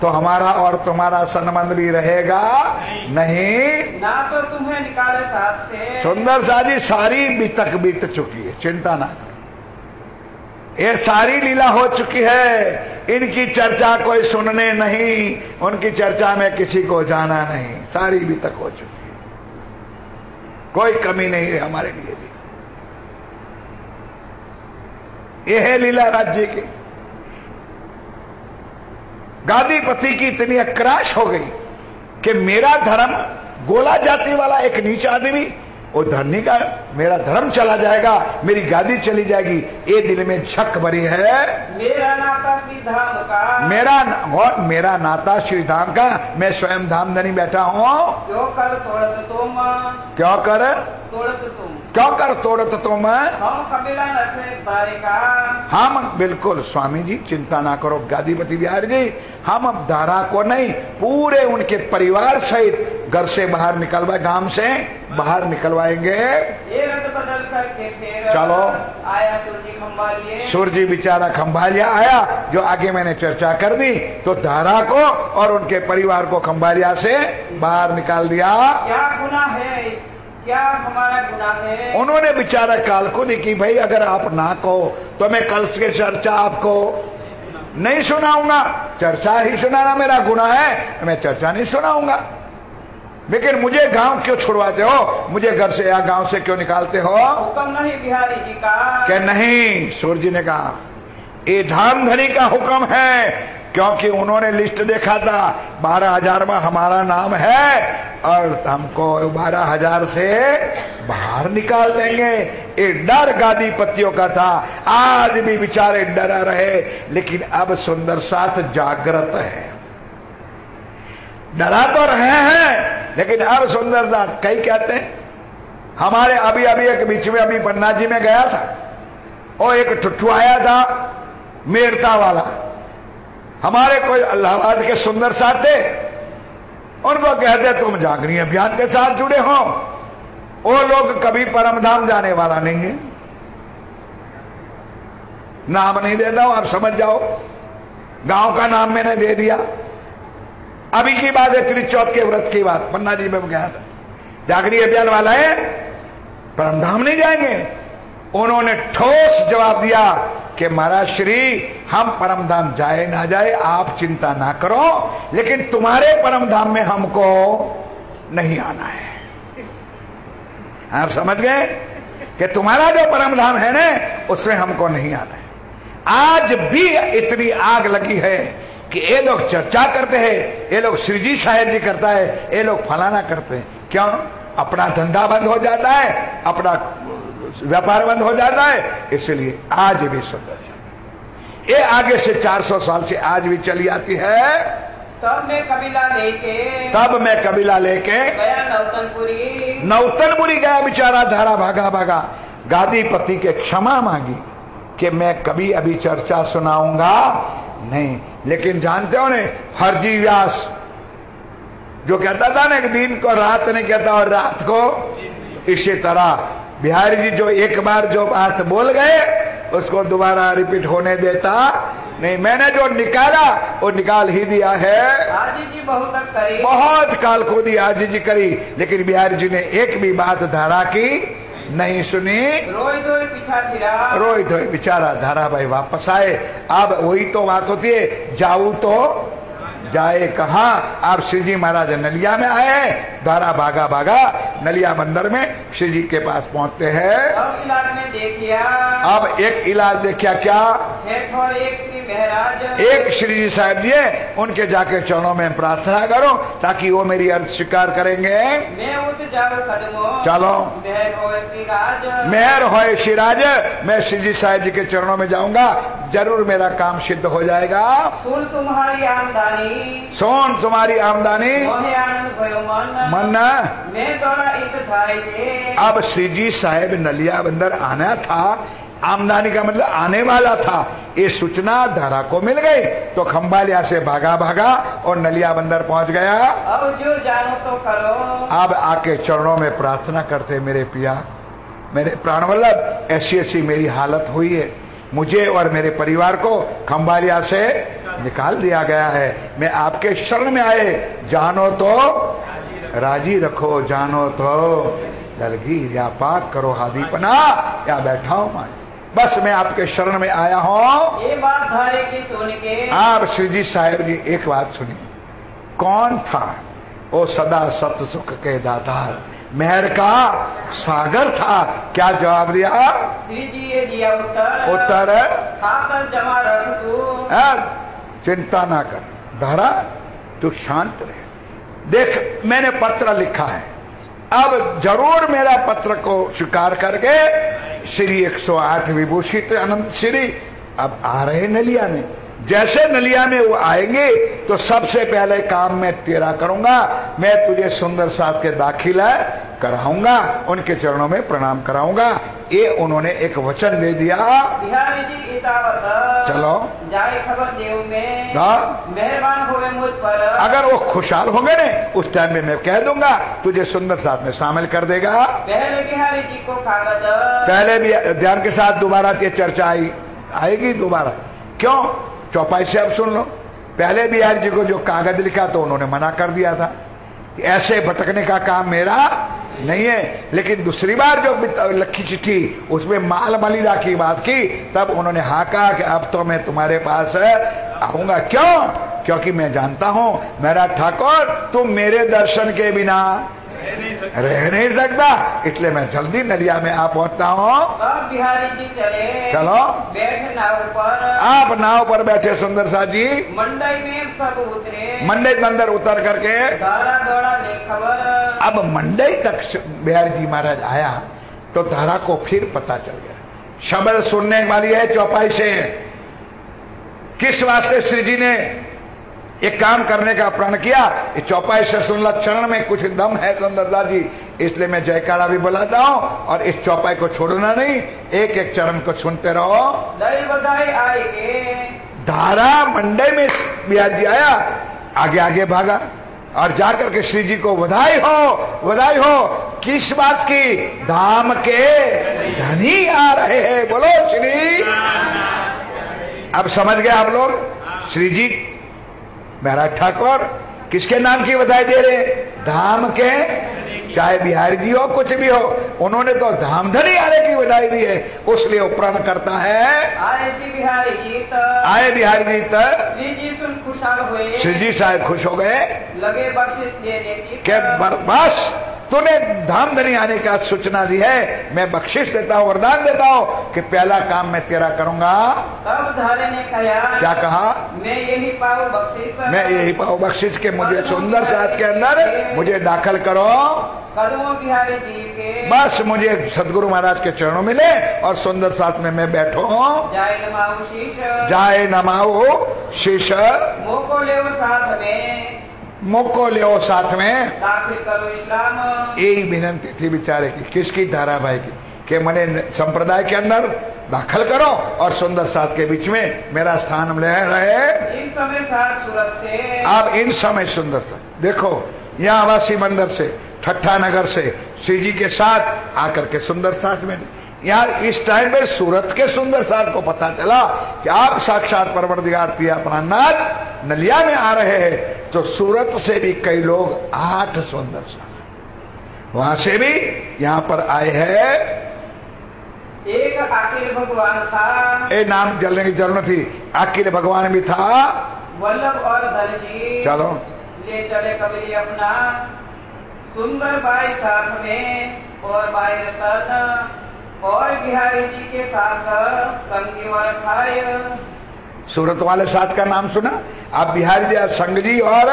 तो हमारा और तुम्हारा संबंध भी रहेगा नहीं। ना तो तुम्हें निकाले साथ से। सुंदर साजी सारी बीतक बीत चुकी है, चिंता ना करो। ये सारी लीला हो चुकी है। इनकी चर्चा कोई सुनने नहीं, उनकी चर्चा में किसी को जाना नहीं। सारी बीतक हो चुकी है, कोई कमी नहीं है हमारे लिए भी। यह है लीला राज्य की। गादीपति की इतनी अक्राश हो गई कि मेरा धर्म, गोला जाति वाला एक नीच आदमी, वो धरनी का मेरा धर्म चला जाएगा, मेरी गादी चली जाएगी, ये दिल में झक भरी है। मेरा नाता श्री धाम का। मेरा नाता श्री धाम का। मैं स्वयं धामधनी बैठा हूं। क्यों कर तोड़त तुम। क्यों कर तोड़त तुम। क्यों कर तोड़त तुम। हम कबीला नखे बारे का। हम बिल्कुल स्वामी जी चिंता ना करो गादीपति बिहारी जी, हम अब दारा को नहीं पूरे उनके परिवार सहित घर से बाहर निकलवा, गांव से बाहर निकलवाएंगे। ये रद्द बदल करके फिर चलो। आया सूरजी खंभालिए। सूरजी बेचारा खंभालिया आया, जो आगे मैंने चर्चा कर दी। तो दारा को और उनके परिवार को खंभालिया से बाहर निकाल दिया। क्या गुनाह है, क्या हमारा गुनाह है। उन्होंने बेचारा काल को दी कि भाई अगर आप ना कहो तो मैं कल से चर्चा आपको नहीं सुनाऊंगा। चर्चा ही सुनाना मेरा गुनाह है, मैं चर्चा नहीं सुनाऊंगा। लेकिन मुझे गांव क्यों छुड़वाते हो, मुझे घर से या गांव से क्यों निकालते हो। हुक्म नहीं बिहारी जी का। क्या नहीं, सूरज जी ने कहा ये धामधनी का हुक्म है, क्योंकि उन्होंने लिस्ट देखा था 12,000 में हमारा नाम है। और हमको 12,000 से बाहर निकाल देंगे। ये डर गादीपतियों का था। आज भी बेचारे डरा रहे, लेकिन अब सुंदर साथ जागृत है। डरा तो रहे हैं, लेकिन अब सुंदर साथ कई कहते हैं। हमारे अभी एक बीच में अभी पन्ना जी में गया था, और एक ठुट्ठू आया था मेरता वाला। हमारे कोई इलाहाबाद के सुंदर साथ थे, उनको कहते तुम जागरण अभियान के साथ जुड़े हो। वो लोग कभी परमधाम जाने वाला नहीं है। नाम नहीं देता हूं, आप समझ जाओ। गांव का नाम मैंने दे दिया। अभी की बात है, त्रिचौथ के व्रत की बात, पन्ना जी में गया था। जागरण अभियान वाला है, परमधाम नहीं जाएंगे। उन्होंने ठोस जवाब दिया कि महाराज श्री, हम परमधाम जाए ना जाए आप चिंता ना करो, लेकिन तुम्हारे परमधाम में हमको नहीं आना है। आप समझ गए कि तुम्हारा जो परमधाम है ना, उसमें हमको नहीं आना है। आज भी इतनी आग लगी है कि ये लोग चर्चा करते हैं, ये लोग श्री जी साहेब जी करता है, ये लोग फलाना करते हैं। क्यों? अपना धंधा बंद हो जाता है, अपना व्यापार बंद हो जाता है, इसलिए आज भी सुंदर ये आगे से 400 साल से आज भी चली आती है। तब मैं कबीला लेके गया नौतनपुरी गया। बेचारा धारा भागा गादीपति के क्षमा मांगी कि मैं कभी अभी चर्चा सुनाऊंगा नहीं। लेकिन जानते हो ने, हरजी व्यास जो कहता था ना कि दिन को रात नहीं कहता और रात को, इसी तरह बिहारी जी जो एक बार जो बात बोल गए उसको दोबारा रिपीट होने देता नहीं। मैंने जो निकाला वो निकाल ही दिया है। आजी जी बहुत काल को दी आजी जी करी, लेकिन बिहारी जी ने एक भी बात धारा की नहीं सुनी। रोई धोई बेचारा धारा भाई वापस आए। अब वही तो बात होती है, जाऊं तो जाए कहां। आप श्री जी महाराज नलिया में आए, धारा भागा नलिया मंदिर में श्री जी के पास पहुंचते हैं। अब इलाज में देखिया, अब एक इलाज देखिया क्या है, एक श्री महाराज, एक श्री जी साहब जी है, उनके जाके चरणों में प्रार्थना करो ताकि वो मेरी अर्ज स्वीकार करेंगे। मैं उठ जाऊं कदमों, चलो मेहर होए श्रीराज, मैं श्री जी साहब जी के चरणों में जाऊंगा, जरूर मेरा काम सिद्ध हो जाएगा। सुन तुम्हारी आमदनी, सोन तुम्हारी आमदनी, मन मैं थोड़ा इंतजार। अब श्री जी साहेब नलिया बंदर आना था, आमदनी का मतलब आने वाला था। ये सूचना धारा को मिल गई तो खंबालिया से भागा और नलिया बंदर पहुंच गया। अब जो जानो तो करो। अब आके चरणों में प्रार्थना करते, मेरे पिया, मेरे प्राणवल्लभ, ऐसी मेरी हालत हुई है, मुझे और मेरे परिवार को खंबालिया से निकाल दिया गया है। मैं आपके शरण में आए, जानो तो राजी रखो, जानो तो दलगीर, या पाक करो हादीपना, या बैठाओ मां। बस मैं आपके शरण में आया हूं। ये बात धारे की सुन के आप श्री जी साहेब जी एक बात सुनी। कौन था वो सदा सत सुख के दातार, मेहर का सागर था। क्या जवाब दिया श्री जी? ये दिया उत्तर खाकर जमा रख तू, चिंता ना कर धारा, तू शांत रहे। देख मैंने पत्र लिखा है, अब जरूर मेरा पत्र को स्वीकार करके श्री 108 विभूषित अनंत श्री अब आ रहे नलिया में। जैसे नलिया में वो आएंगे तो सबसे पहले काम मैं तेरा करूंगा, मैं तुझे सुंदर साथ के दाखिला कराऊंगा, उनके चरणों में प्रणाम कराऊंगा। ये उन्होंने एक वचन दे दिया। बिहारी जी चलो जाए खबर देव में, मेहरबान हो मुझ पर। अगर वो खुशहाल होंगे ने उस टाइम में मैं कह दूंगा तुझे सुंदर साथ में शामिल कर देगा। पहले बिहारी जी को कागज, पहले भी ध्यान के साथ दोबारा ये चर्चा आएगी दोबारा। क्यों? चौपाई से अब सुन लो। पहले बिहारी जी को जो कागज लिखा तो उन्होंने मना कर दिया था, ऐसे भटकने का काम मेरा नहीं है। लेकिन दूसरी बार जो लखी चिट्ठी उसमें माल मलिदा की बात की, तब उन्होंने हाँ कहा कि अब तो मैं तुम्हारे पास आऊंगा। क्यों? क्योंकि मैं जानता हूं मेरा ठाकुर, तुम मेरे दर्शन के बिना रह नहीं सकता, इसलिए मैं जल्दी नलिया में आ पहुंचता हूँ। तब बिहारी जी चले, चलो बैठे नाव पर। आप नाव पर बैठे सुंदर सा जी, मंडई में सब उतरे, मंडई बंदर उतर करके दौड़ा दौड़ा ले खबर। अब मंडई तक बिहारी जी महाराज आया तो धारा को फिर पता चल गया। शब्द सुनने वाली है चौपाई से। किस वास्ते श्री जी ने एक काम करने का प्रण किया, ये चौपाई से सुन ला, चरण में कुछ दम है सुंदरदास जी, इसलिए मैं जयकारा भी बुलाता हूं और इस चौपाई को छोड़ना नहीं, एक एक चरण को सुनते रहो। आएंगे धारा मंडई में बिहार जी आया, आगे आगे भागा और जाकर के श्री जी को बधाई हो। किस बात की? धाम के धनी आ रहे हैं, बोलो श्री। अब समझ गए आप लोग, श्री जी महाराज ठाकुर किसके नाम की बधाई दे रहे? धाम के, चाहे बिहारी जी हो कुछ भी हो, उन्होंने तो धामधनी आने की बधाई दी है, उसलिए वो प्रण करता है। आए बिहारी जी तक श्री जी सुन खुशहाल हुए, श्री जी साहब खुश हो गए, लगे बख्शिश देने की। क्या बस तूने धामधनी आने का सूचना दी है, मैं बख्शिश देता हूं, वरदान देता हूं कि पहला काम मैं तेरा करूंगा। तब धारे ने कहा, क्या कहा? मैं यही पाऊं बख्शिश, मैं यही पाऊं बख्शिश के मुझे सुंदर साथ के अंदर मुझे दाखिल करो। कदमों बिहारी जी के, बस मुझे सदगुरु महाराज के चरणों मिले और सुंदर साथ में मैं बैठो। जाए नमाओ शीश, जाए नमाओ शीश, मोको ले साथ में, मोको ले साथ में, दाखिल करो इस्लाम। यही विनंती थी बेचारे की, किसकी? धाराभाई की, कि मैंने संप्रदाय के अंदर दाखिल करो और सुंदर साथ के बीच में मेरा स्थान ले रहे। इन समय साथ सूरत से, अब इन समय सुंदर सा देखो, यहाँ आवासी मंदिर से, ठट्ठा नगर से श्री जी के साथ आकर के सुंदर साथ में, यहाँ इस टाइम में सूरत के सुंदर साथ को पता चला कि आप साक्षात परवरदिगार पिया प्राणनाथ नलिया में आ रहे हैं, तो सूरत से भी कई लोग 8 सुंदर साथ वहां से भी यहाँ पर आए हैं। एक आखिर भगवान था, ये नाम जलने की जरूरत थी, आखिर भगवान भी था। वल्लभ और धन जी चलो ले चले कबीर अपना, सुंदर बाई साथ में और बाई रतन, और बिहारी जी के साथ संगी और अखाई। सूरत वाले साथ का नाम सुना आप? बिहारी जी, संग जी और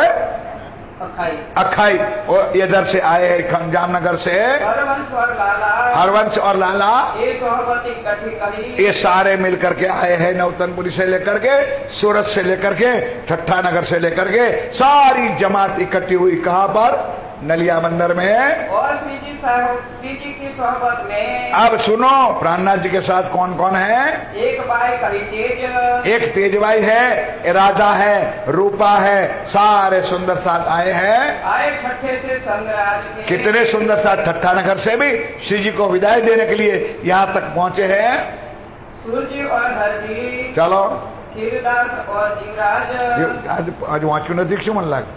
अखाई और इधर से आए हैं जामनगर से, हरवंश और लाला, ये सोहबत इकट्ठी कही, ये सारे मिलकर के आए हैं नौतनपुरी से लेकर के, सूरत से लेकर के, ठट्ठा नगर से लेकर के, सारी जमात इकट्ठी हुई कहां पर? नलिया मंदिर में। और श्री जी की सोहबत में अब सुनो, प्राणनाथ जी के साथ कौन कौन है? एक बाई कभी तेज, एक तेजबाई है, राधा है, रूपा है, सारे सुंदर साथ आए हैं। आए ठट्ठे से संगराज के, कितने सुंदर साथ ठट्ठा नगर से भी श्री जी को विदाई देने के लिए यहाँ तक पहुंचे हैं। सूर्य और हर जी, चलो क्षीरदास और जीवराज, आज वाँचू नदी क्यों मन लग?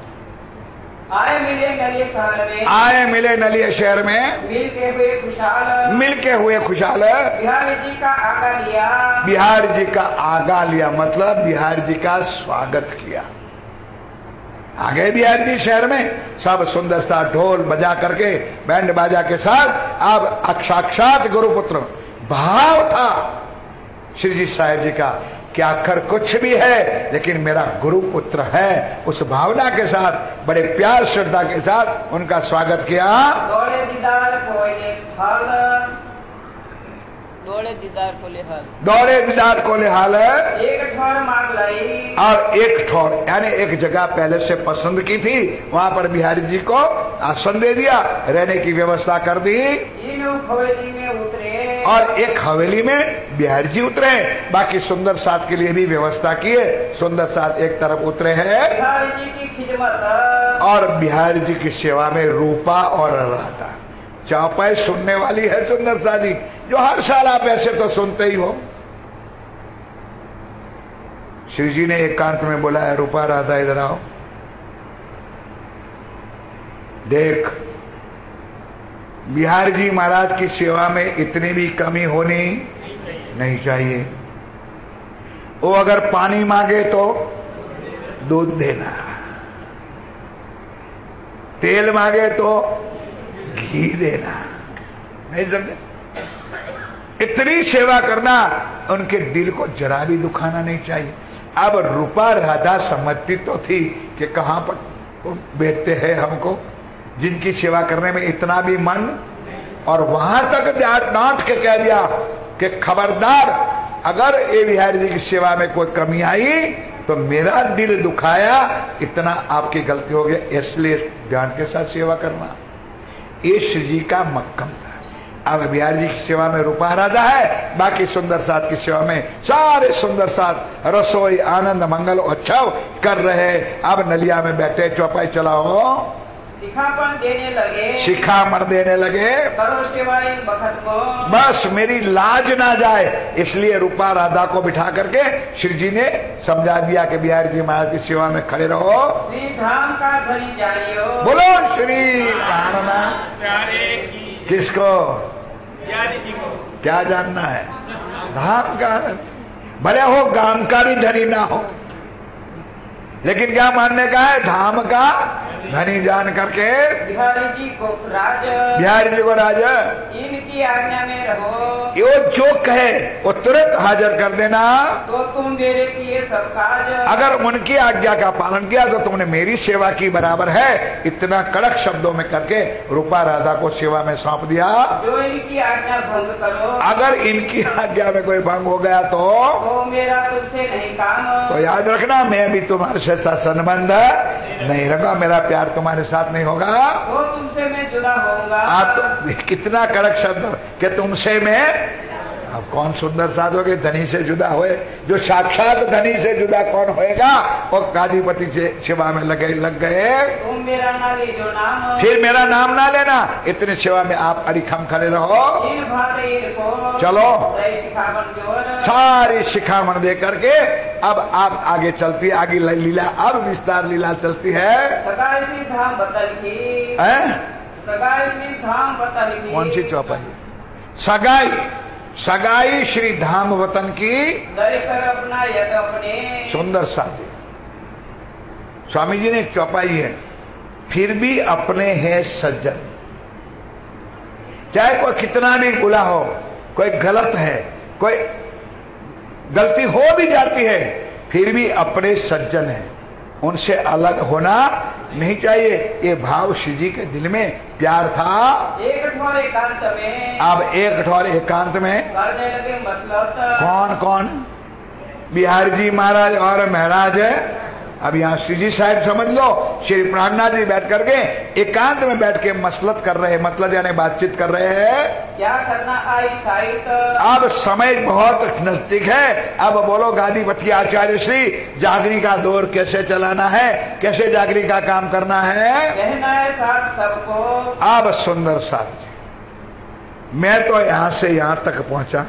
आए मिले नलिया शहर में, आए मिले नलिया शहर में, मिलके हुए खुशहाल, मिलके हुए खुशहाल। बिहारी जी का आगा लिया, बिहार जी का आगा लिया मतलब बिहार जी का स्वागत किया। आ गए बिहार जी शहर में, सब सुंदर सा ढोल बजा करके, बैंड बाजा के साथ। अब साक्षात गुरुपुत्र भाव था श्री जी साहेब जी का कि आखिर कुछ भी है लेकिन मेरा गुरुपुत्र है, उस भावना के साथ बड़े प्यार श्रद्धा के साथ उनका स्वागत किया। दौड़े दीदार को हाल, दौड़े दीदार को लेहाल, दौड़े दीदार को लेहाल, एक ठौर मांग लाई, और एक ठौर यानी एक जगह पहले से पसंद की थी, वहां पर बिहारी जी को आसन दे दिया, रहने की व्यवस्था कर दी। इन हवेली में उतरे, और एक हवेली में बिहारी जी उतरे, बाकी सुंदर साथ के लिए भी व्यवस्था किए। सुंदर साथ एक तरफ उतरे हैं, बिहारी जी की खिदमत, और बिहारी जी की सेवा में रूपा और राधा। चौपाई सुनने वाली है सुंदर सा जी, जो हर साल आप ऐसे तो सुनते ही हो। श्री जी ने एकांत में बोला है, रूपा राधा इधर आओ, देख बिहारी जी महाराज की सेवा में इतनी भी कमी होनी नहीं चाहिए। वो अगर पानी मांगे तो दूध देना, तेल मांगे तो घी देना। नहीं समझे? इतनी सेवा करना, उनके दिल को जरा भी दुखाना नहीं चाहिए। अब रूपा राधा समझती तो थी कि कहां पर बेचते हैं हमको, जिनकी सेवा करने में इतना भी मन, और वहां तक डांट के कह दिया कि खबरदार, अगर ये बिहारी जी की सेवा में कोई कमी आई तो मेरा दिल दुखाया, इतना आपकी गलती हो गया, इसलिए ध्यान के साथ सेवा करना। ये श्री जी का मक्कम था। अब बिहारी जी की सेवा में रूपा राजा है, बाकी सुंदर साथ की सेवा में सारे सुंदर साथ रसोई आनंद मंगल उत्सव कर रहे। अब नलिया में बैठे, चौपाई चलाओ, शिखापन देने लगे, शिखामण देने लगे, करो सेवा इन बखत को, बस मेरी लाज ना जाए, इसलिए रूपा राधा को बिठा करके श्री जी ने समझा दिया कि बिहारी जी महाराज की सेवा में खड़े रहो। श्री धाम का धनी जानियो, बोलो श्री प्राणनाथ। किसको? बिहारी जी को। क्या जानना है? धाम का, भले हो गांव का भी धनी ना हो, लेकिन क्या मानने का है? धाम का धनी जान करके बिहारी जी को राज, बिहारी जी को राजा, इनकी आज्ञा में रहो, यो जो कहे वो तुरंत हाजिर कर देना। तो तुम मेरे किए सब काज, अगर उनकी आज्ञा का पालन किया तो तुमने मेरी सेवा की बराबर है। इतना कड़क शब्दों में करके रूपा राधा को सेवा में सौंप दिया। जो इनकी आज्ञा भंग करो, अगर इनकी आज्ञा में कोई भंग हो गया तो मेरा तुमसे नहीं काम, तो याद रखना, मैं भी तुम्हारे साथ संबंध नहीं रखा, मेरा प्यार तुम्हारे साथ नहीं होगा, तो तुमसे मैं जुदा होऊंगा। आप तो कितना कड़क शब्द कि तुमसे मैं, अब कौन सुंदर साथ हो गए धनी से जुदा हुए? जो साक्षात धनी से जुदा कौन होएगा? वो गादीपति से सेवा में लग गए। तुम मेरा ना ले जो नाम, फिर मेरा नाम ना लेना, इतनी सेवा में आप अड़िखम खड़े रहो। इन भात इनको चलो शिखावन जोर, सारी शिखामण दे करके अब आप आगे चलती है, आगे लीला, अब विस्तार लीला चलती है। सगाई श्री धाम बतल की, सगाई श्री धाम बतल की। कौन सी चौपाई? सगाई, सगाई श्री धाम वतन की। दय कर अपना यद अपने, सुंदर साथी स्वामी जी ने एक चौपाई है, फिर भी अपने हैं सज्जन। चाहे कोई कितना भी बुला हो, कोई गलत है, कोई गलती हो भी जाती है, फिर भी अपने सज्जन है, उनसे अलग होना नहीं चाहिए। ये भाव श्री जी के दिल में प्यार था। एक कठोर एकांत में, अब एक कठोर एकांत में करने लगे मसलत। कौन कौन? बिहारी जी महाराज और महाराज है। अब यहां श्री जी साहब समझ लो, श्री प्राणनाथ जी बैठ करके एकांत में बैठ के मसलत कर रहे हैं, मतलब यानी बातचीत कर रहे हैं। क्या करना आई साहित, अब समय बहुत नजदीक है। अब बोलो गादीपति आचार्य श्री, जागरी का दौर कैसे चलाना है, कैसे जागरी का काम करना है। कहना है साथ सबको। अब सुंदर साथ, मैं तो यहां से यहां तक पहुंचा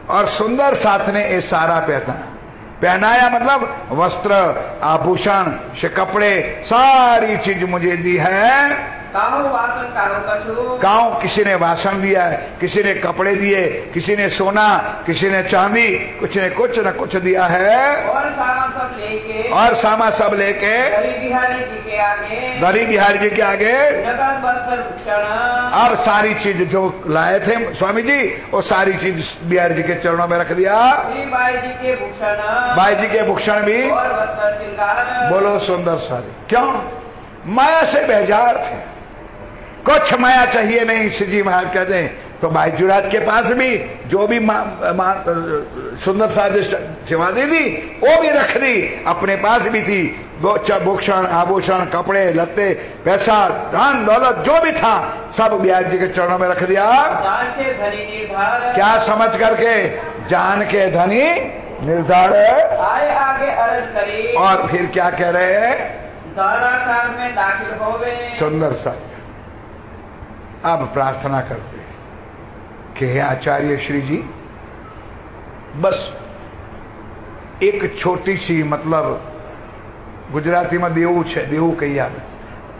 और सुंदर साथ ने ये सारा पहनाया, मतलब वस्त्र, आभूषण से कपड़े, सारी चीज मुझे दी है। काहो वासन काहो कछु, गांव किसी ने वासन दिया है, किसी ने कपड़े दिए, किसी ने सोना, किसी ने चांदी, कुछ ने कुछ न कुछ दिया है। और सामा सब लेके, और सामा सब लेके दरी बिहारी जी के आगे, दरी बिहारी जी के आगे नगद वस्त्र भूषण, अब सारी चीज जो लाए थे स्वामी जी, वो सारी चीज बिहारी जी के चरणों में रख दिया। श्री बाई जी के भूषण, बाई जी के भूषण भी, और वस्त्र श्रृंगार। बोलो सुंदर सारी। क्यों? माया से बेजार थे, कुछ माया चाहिए नहीं। श्री जी महाराज कहते हैं तो भाई जुराज के पास भी जो भी सुंदर साधि सेवा दी थी वो भी रख दी, अपने पास भी थी। भूषण, आभूषण, कपड़े लत्ते, पैसा, धन दौलत जो भी था सब बिहारी जी के चरणों में रख दिया। जान के धनी निर्धार, क्या समझ करके? जान के धनी निर्धार। आए आगे अर्ज करी, और फिर क्या कह रहे हैं? दारासार में दाखिल होवे। सुंदर सा अब प्रार्थना करते कि हे आचार्य श्री जी, बस एक छोटी सी, मतलब गुजराती में देवू है, देवू कही આવે,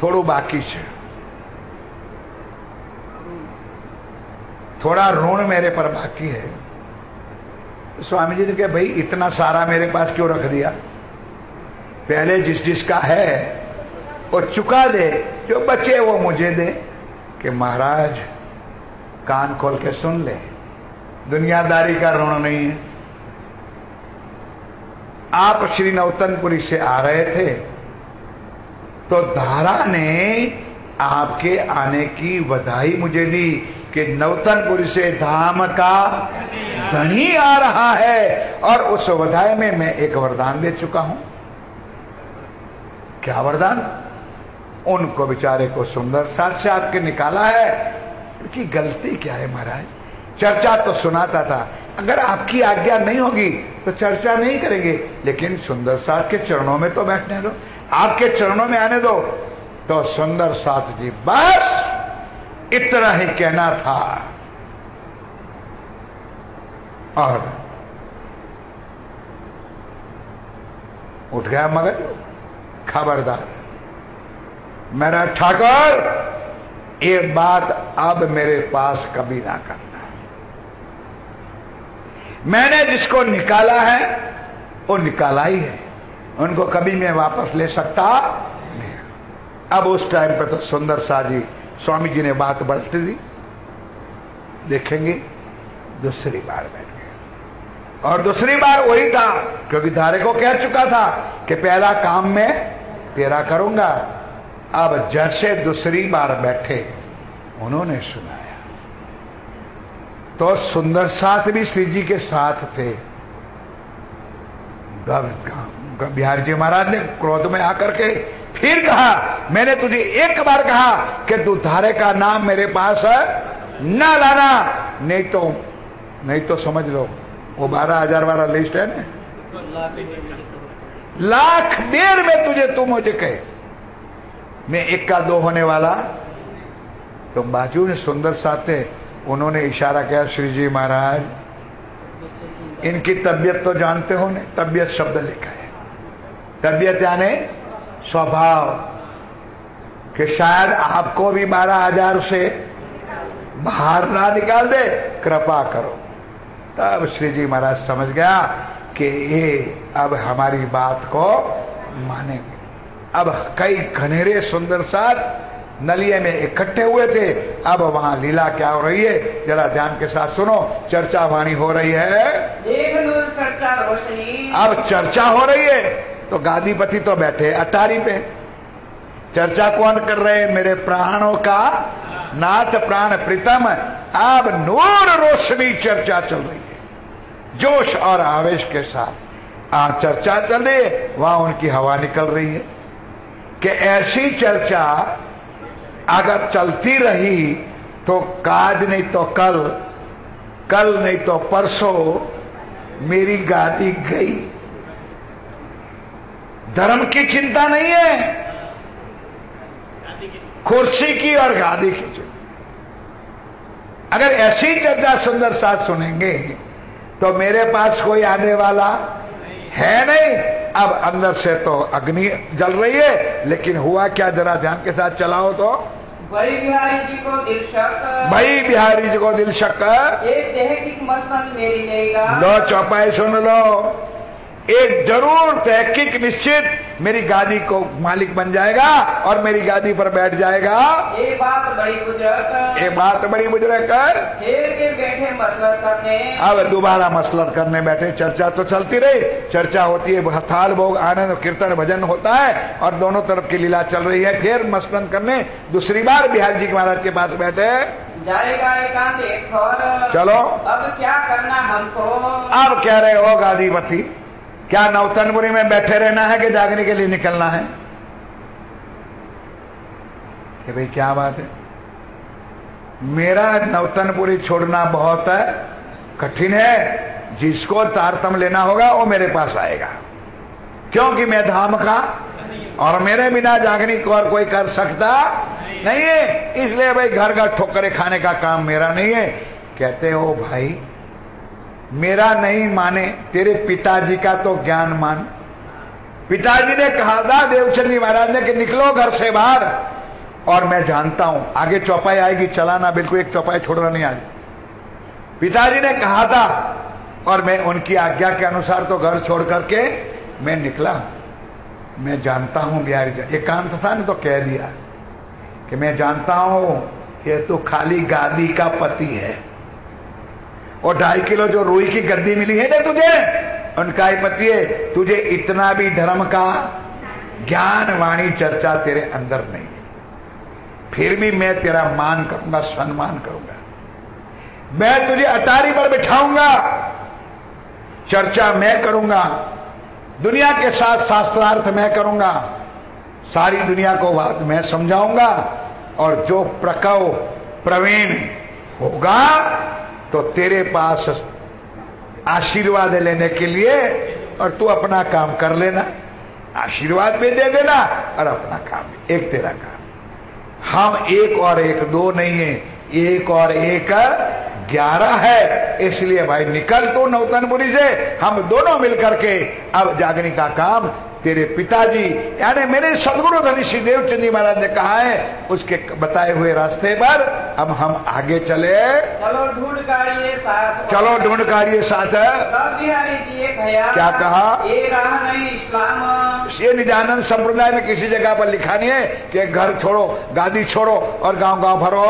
થોડું બાકી છે, थोड़ा ऋण मेरे पर बाकी है। स्वामी जी ने कहा भाई इतना सारा मेरे पास क्यों रख दिया? पहले जिस जिसका है वो चुका दे, जो बचे वो मुझे दे। कि महाराज कान खोल के सुन ले, दुनियादारी का ऋण नहीं है। आप श्री नौतनपुरी से आ रहे थे तो धारा ने आपके आने की बधाई मुझे दी कि नौतनपुरी से धाम का धनी आ रहा है, और उस बधाई में मैं एक वरदान दे चुका हूं। क्या वरदान? उनको बेचारे को सुंदर साथ से आपके निकाला है। उनकी गलती क्या है महाराज? चर्चा तो सुनाता था, अगर आपकी आज्ञा नहीं होगी तो चर्चा नहीं करेंगे, लेकिन सुंदर साथ के चरणों में तो बैठने दो, आपके चरणों में आने दो। तो सुंदर साथ जी बस इतना ही कहना था, और उठ गया मगज। खबरदार मेरा ठाकुर, ये बात अब मेरे पास कभी ना करना। मैंने जिसको निकाला है वो निकाला ही है, उनको कभी मैं वापस ले सकता नहीं। अब उस टाइम पे तो सुंदर सा जी स्वामी जी ने बात पलट दी। देखेंगे दूसरी बार बैठ गए, और दूसरी बार वही था, क्योंकि धारे को कह चुका था कि पहला काम मैं तेरा करूंगा। अब जैसे दूसरी बार बैठे उन्होंने सुनाया, तो सुंदर साथ भी श्री जी के साथ थे। बिहारी जी महाराज ने क्रोध में आकर के फिर कहा, मैंने तुझे एक बार कहा कि तू धारे का नाम मेरे पास न लाना, नहीं तो समझ लो वो 12,000 वाला लिस्ट है ना, लाख देर में तुझे तू मुझे कहे मैं एक का दो होने वाला। तो बाजू में सुंदर साथ थे, उन्होंने इशारा किया, श्री जी महाराज इनकी तबीयत तो जानते हो ने, तबीयत शब्द लिखा है, तबीयत यानी स्वभाव, कि शायद आपको भी 12,000 से बाहर ना निकाल दे, कृपा करो। तब श्री जी महाराज समझ गया कि ये अब हमारी बात को मानेंगे। अब कई घनेरे सुंदर साथ नलिये में इकट्ठे हुए थे। अब वहां लीला क्या हो रही है, जरा ध्यान के साथ सुनो। चर्चा वाणी हो रही है, देख लो चर्चा रोशनी। अब चर्चा हो रही है तो गादीपति तो बैठे अटारी पे। चर्चा कौन कर रहे? मेरे प्राणों का नाथ प्राण प्रीतम। अब नूर रोशनी चर्चा चल रही है, जोश और आवेश के साथ चर्चा चल रही है। वहां उनकी हवा निकल रही है कि ऐसी चर्चा अगर चलती रही तो काज नहीं तो कल, कल नहीं तो परसों मेरी गादी गई। धर्म की चिंता नहीं है, कुर्सी की और गादी की चिंता। अगर ऐसी चर्चा सुंदर साथ सुनेंगे तो मेरे पास कोई आने वाला है नहीं। अब अंदर से तो अग्नि जल रही है, लेकिन हुआ क्या, जरा ध्यान के साथ चलाओ तो। भाई बिहारी जी को दिल शक, भाई बिहारी जी को दिल शक, एक तहकीक मसलन मेरी लेगा। लो चौपाई सुन लो, एक जरूर तहकीक निश्चित मेरी गादी को मालिक बन जाएगा और मेरी गादी पर बैठ जाएगा। ये बात बड़ी बुजुर्ग, ये बात बड़ी बुजुर्ग कर फिर के बैठे मसलत करने। अब दोबारा मसलत करने बैठे। चर्चा तो चलती रही, चर्चा होती है, हथाल भोग आनंद कीर्तन भजन होता है और दोनों तरफ की लीला चल रही है। फिर मसलन करने दूसरी बार बिहार जी महाराज के पास बैठे। जाएगा एकांत एक और, चलो अब क्या करना हमको। अब कह रहे हो गादीपति, क्या नौतनपुरी में बैठे रहना है कि जागने के लिए निकलना है? कि भाई क्या बात है, मेरा नौतनपुरी छोड़ना बहुत कठिन है। जिसको तारतम लेना होगा वो मेरे पास आएगा, क्योंकि मैं धाम का और मेरे बिना जागने को और कोई कर सकता नहीं है। इसलिए भाई घर घर ठोकरे खाने का काम मेरा नहीं है। कहते हो भाई मेरा नहीं माने, तेरे पिताजी का तो ज्ञान मान। पिताजी ने कहा था देवचंद जी महाराज ने कि निकलो घर से बाहर, और मैं जानता हूं आगे चौपाई आएगी, चलाना बिल्कुल एक चौपाई छोड़ना नहीं आएगी। पिताजी ने कहा था और मैं उनकी आज्ञा के अनुसार तो घर छोड़ करके मैं निकला। मैं जानता हूं बिहारी जी, एकांत था ने तो कह दिया कि मैं जानता हूं ये तो खाली गादी का पति है। और 2.5 किलो जो रुई की गद्दी मिली है ना तुझे, उनका ही पति है। तुझे इतना भी धर्म का ज्ञान वाणी चर्चा तेरे अंदर नहीं है, फिर भी मैं तेरा मान करूंगा, सम्मान करूंगा। मैं तुझे अटारी पर बिठाऊंगा, चर्चा मैं करूंगा, दुनिया के साथ शास्त्रार्थ मैं करूंगा, सारी दुनिया को बात मैं समझाऊंगा। और जो प्रकव प्रवीण होगा तो तेरे पास आशीर्वाद लेने के लिए, और तू अपना काम कर लेना, आशीर्वाद भी दे देना और अपना काम भी। एक तेरा काम। हम 1 और 1 2 नहीं है, 1 और 1 11 है। इसलिए भाई निकल तू नौतनपुरी से, हम दोनों मिलकर के अब जागने का काम तेरे पिताजी यानी मेरे सदगुरु धनी श्री देवचंद जी महाराज ने कहा है, उसके बताए हुए रास्ते पर अब हम आगे चले। चलो ढूंढ काढ़िए साथ, चलो ढूंढ काढ़िए साथ। तब बिहारी जी ये कहा, क्या कहा? ये राह नहीं इस्लाम। ये निजानंद संप्रदाय में किसी जगह पर लिखा नहीं है कि घर छोड़ो, गादी छोड़ो और गांव गांव भरो।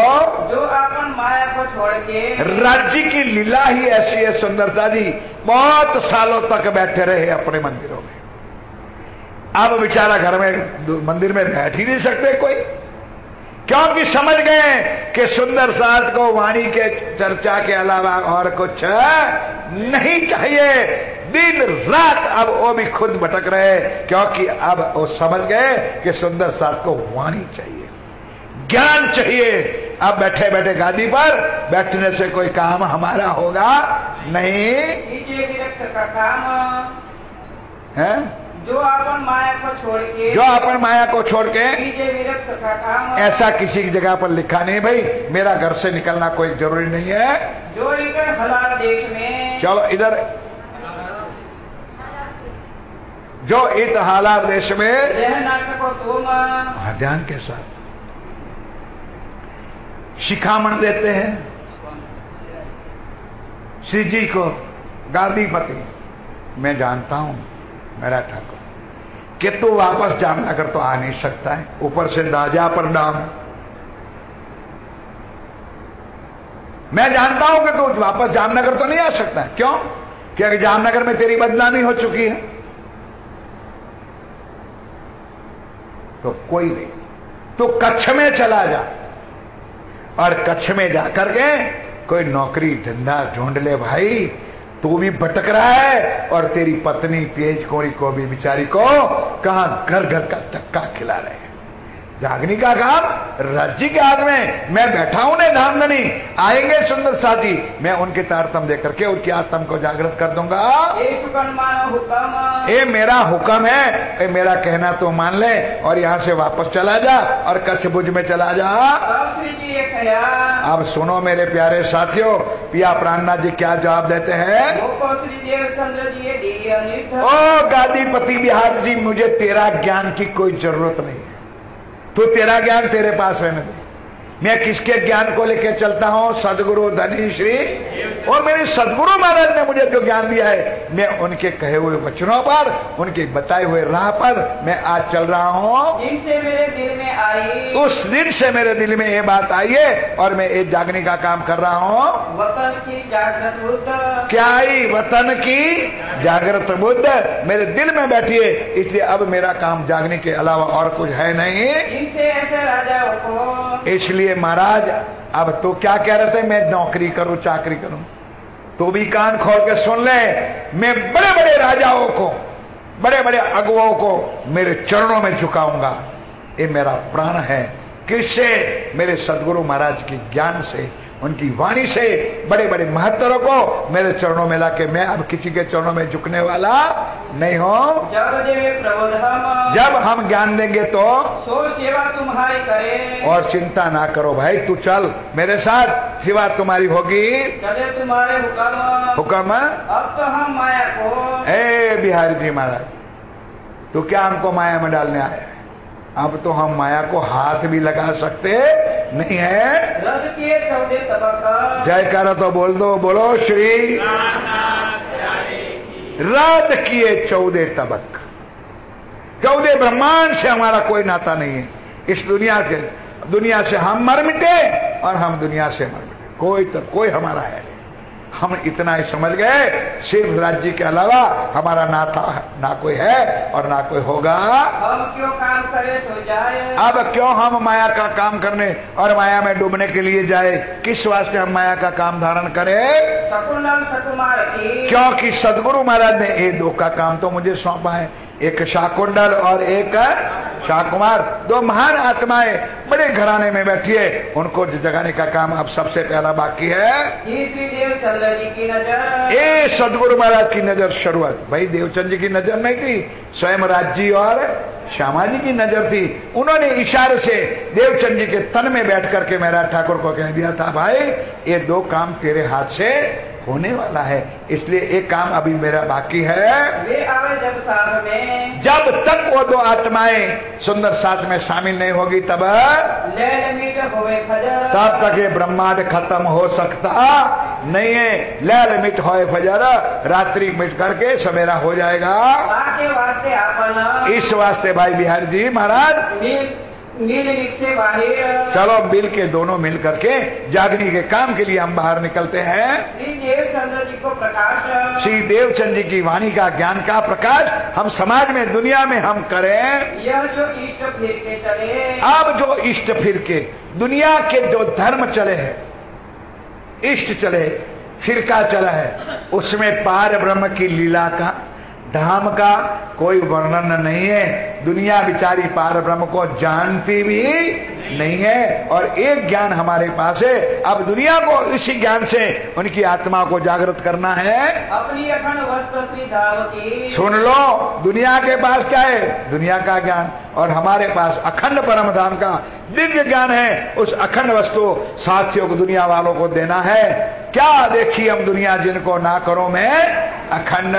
जो अपन माया को छोड़ के, राज्य की लीला ही ऐसी है सुंदरता जी, बहुत सालों तक बैठे रहे अपने मंदिरों में। अब बेचारा घर में मंदिर में बैठ ही नहीं सकते कोई, क्योंकि समझ गए कि सुंदर साथ को वाणी के चर्चा के अलावा और कुछ नहीं चाहिए। दिन रात अब वो भी खुद भटक रहे, क्योंकि अब वो समझ गए कि सुंदर साथ को वाणी चाहिए, ज्ञान चाहिए। अब बैठे बैठे गादी पर बैठने से कोई काम हमारा होगा नहीं। विरक्त का काम है जो अपन माया को छोड़ के, जो अपन माया को छोड़ के, विरक्त का काम। ऐसा किसी की जगह पर लिखा नहीं भाई, मेरा घर से निकलना कोई जरूरी नहीं है। जो इधर हलाल देश में, चलो इधर, जो इत हालात देश में रह ना सको तुम। ध्यान के साथ शिखामण देते हैं श्री जी को, गादीपति। मैं जानता हूं मेरा ठाकुर कि तू वापस जामनगर तो आ नहीं सकता है, ऊपर से दाजा पर नाम। मैं जानता हूं कि तू वापस जामनगर तो नहीं आ सकता है। क्यों? क्योंकि जामनगर में तेरी बदनामी हो चुकी है। तो कोई नहीं, तू कच्छ में चला जा और कच्छ में जाकर के कोई नौकरी धंधा ढूंढ ले भाई। तू भी भटक रहा है और तेरी पत्नी तेज कोरी को भी बेचारी को कहां घर घर का धक्का खिला रहे हैं। जागनी का काम राज्य के हाथ में। मैं बैठा हूं ने धामधनी, आएंगे सुंदर साथी, मैं उनके तारतम देकर के उनकी आत्म को जागृत कर दूंगा। ये मेरा हुक्म है, ये मेरा कहना तो मान ले और यहां से वापस चला जा और कच्छ भुज में चला जा। अब सुनो मेरे प्यारे साथियों, पिया प्राणनाथ जी क्या जवाब देते हैं। ओ गादीपति बिहार जी, मुझे तेरा ज्ञान की कोई जरूरत नहीं है, तो तेरा ज्ञान तेरे पास रहने दे। मैं किसके ज्ञान को लेकर चलता हूं? सदगुरु धनी श्री और मेरे सदगुरु महाराज ने मुझे जो ज्ञान दिया है, मैं उनके कहे हुए वचनों पर, उनके बताए हुए राह पर मैं आज चल रहा हूं। जिनसे मेरे दिल में आई, उस दिन से मेरे दिल में ये बात आई है और मैं ये जागने का काम कर रहा हूं। वतन की जागृत बुद्ध, क्या आई? वतन की जागृत बुद्ध मेरे दिल में बैठी है, इसलिए अब मेरा काम जागने के अलावा और कुछ है नहीं। इनसे ऐसे राजाओं को, इसलिए महाराज अब तो क्या कह रहे थे, मैं नौकरी करूं चाकरी करूं? तो भी कान खोल के सुन ले, मैं बड़े बड़े राजाओं को, बड़े बड़े अगुओं को मेरे चरणों में झुकाऊंगा। ये मेरा प्राण है। किससे? मेरे सदगुरु महाराज के ज्ञान से, उनकी वाणी से। बड़े बड़े महत्तरों को मेरे चरणों में लाके मैं अब किसी के चरणों में झुकने वाला नहीं हूं। जब हम ज्ञान देंगे तो सो सेवा तुम्हारी करे, और चिंता ना करो भाई, तू चल मेरे साथ, सेवा तुम्हारी होगी। चले तुम्हारे हुक्म। अब तो हम माया को, ए बिहारी जी महाराज, तू क्या हमको माया में डालने आए? अब तो हम माया को हाथ भी लगा सकते नहीं है। रद किए 14 तबक, जयकारा तो बोल दो, बोलो श्री। रद किए 14 तबक, 14 ब्रह्मांड से हमारा कोई नाता नहीं है। इस दुनिया के दुनिया से हम मर मिटे और हम दुनिया से मर मिटे, कोई हमारा है। हम इतना ही समझ गए, सिर्फ राज्य के अलावा हमारा ना था, ना कोई है और ना कोई होगा। हम क्यों काम करे सो जाए, अब क्यों हम माया का काम करने और माया में डूबने के लिए जाए? किस वास्ते हम माया का काम धारण करें? सकुंडल सकुमार की, क्योंकि सदगुरु महाराज ने ये दो का काम तो मुझे सौंपा है, एक शाकुंडल और एक शाकुमार, दो महान आत्माएं बड़े घराने में बैठी है, उनको जगाने का काम अब सबसे पहला बाकी है। श्री देवचंद्र जी की नजर, ए सदगुरु महाराज की नजर शुरुआत, भाई देवचंद जी की नजर नहीं थी, स्वयं राजी और श्यामा जी की नजर थी। उन्होंने इशारे से देवचंद जी के तन में बैठ करके मेरा ठाकुर को कह दिया था, भाई ये दो काम तेरे हाथ से होने वाला है, इसलिए एक काम अभी मेरा बाकी है। वे आवे जब साथ में, जब तक वो दो आत्माएं सुंदर साथ में शामिल नहीं होगी तब लैल मीट होवे फजर, तब तक ये ब्रह्मांड खत्म हो सकता नहीं है। लैल मिट होए फजर, रात्रि मिट करके सवेरा हो जाएगा। आके वास्ते आपन, इस वास्ते भाई बिहारी जी महाराज नील से बाहर, चलो मिल के दोनों मिल करके जागने के काम के लिए हम बाहर निकलते हैं। श्री देवचंद्र जी को प्रकाश, श्री देवचंद जी की वाणी का ज्ञान का प्रकाश हम समाज में दुनिया में हम करें। यह जो इष्ट फिर के चले, अब जो इष्ट फिर के दुनिया के जो धर्म चले हैं, इष्ट चले, फिरका चला है, उसमें पार ब्रह्म की लीला का धाम का कोई वर्णन नहीं है। दुनिया बिचारी पार ब्रह्म को जानती भी नहीं है और एक ज्ञान हमारे पास है। अब दुनिया को इसी ज्ञान से उनकी आत्मा को जागृत करना है। अपनी अखंड वस्तु श्री धाम की, सुन लो, दुनिया के पास क्या है? दुनिया का ज्ञान, और हमारे पास अखंड परम धाम का दिव्य ज्ञान है। उस अखंड वस्तु साथियों को, दुनिया वालों को देना है। क्या देखी हम दुनिया जिनको ना करो मैं अखंड,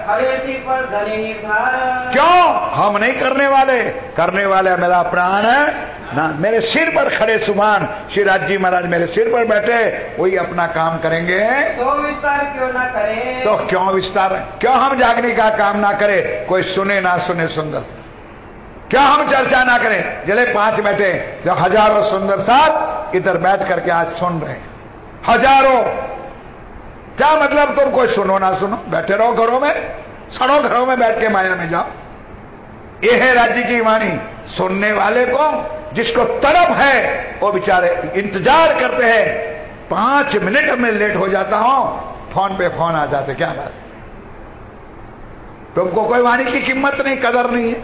हरे सिर पर धनी निर्धार, क्यों हम नहीं करने वाले मेरा प्राण है ना, मेरे सिर पर खड़े सुभान श्री राज जी महाराज मेरे सिर पर बैठे, वही अपना काम करेंगे। तो विस्तार क्यों ना करें, तो क्यों विस्तार, क्यों हम जागने का काम ना करें? कोई सुने ना सुने सुंदर, क्यों हम चर्चा ना करें? जले 5 बैठे, जो हजारों सुंदर साथ इधर बैठ करके आज सुन रहे, हजारों, क्या मतलब? तुम कोई सुनो ना सुनो, बैठे रहो घरों में, सड़ो घरों में बैठ के माया में जाओ। ये है राज्य की वाणी। सुनने वाले को, जिसको तलब है, वो बेचारे इंतजार करते हैं। 5 मिनट में लेट हो जाता हूं, फोन पे फोन आ जाते, क्या बात? तुमको कोई वाणी की कीमत नहीं, कदर नहीं है,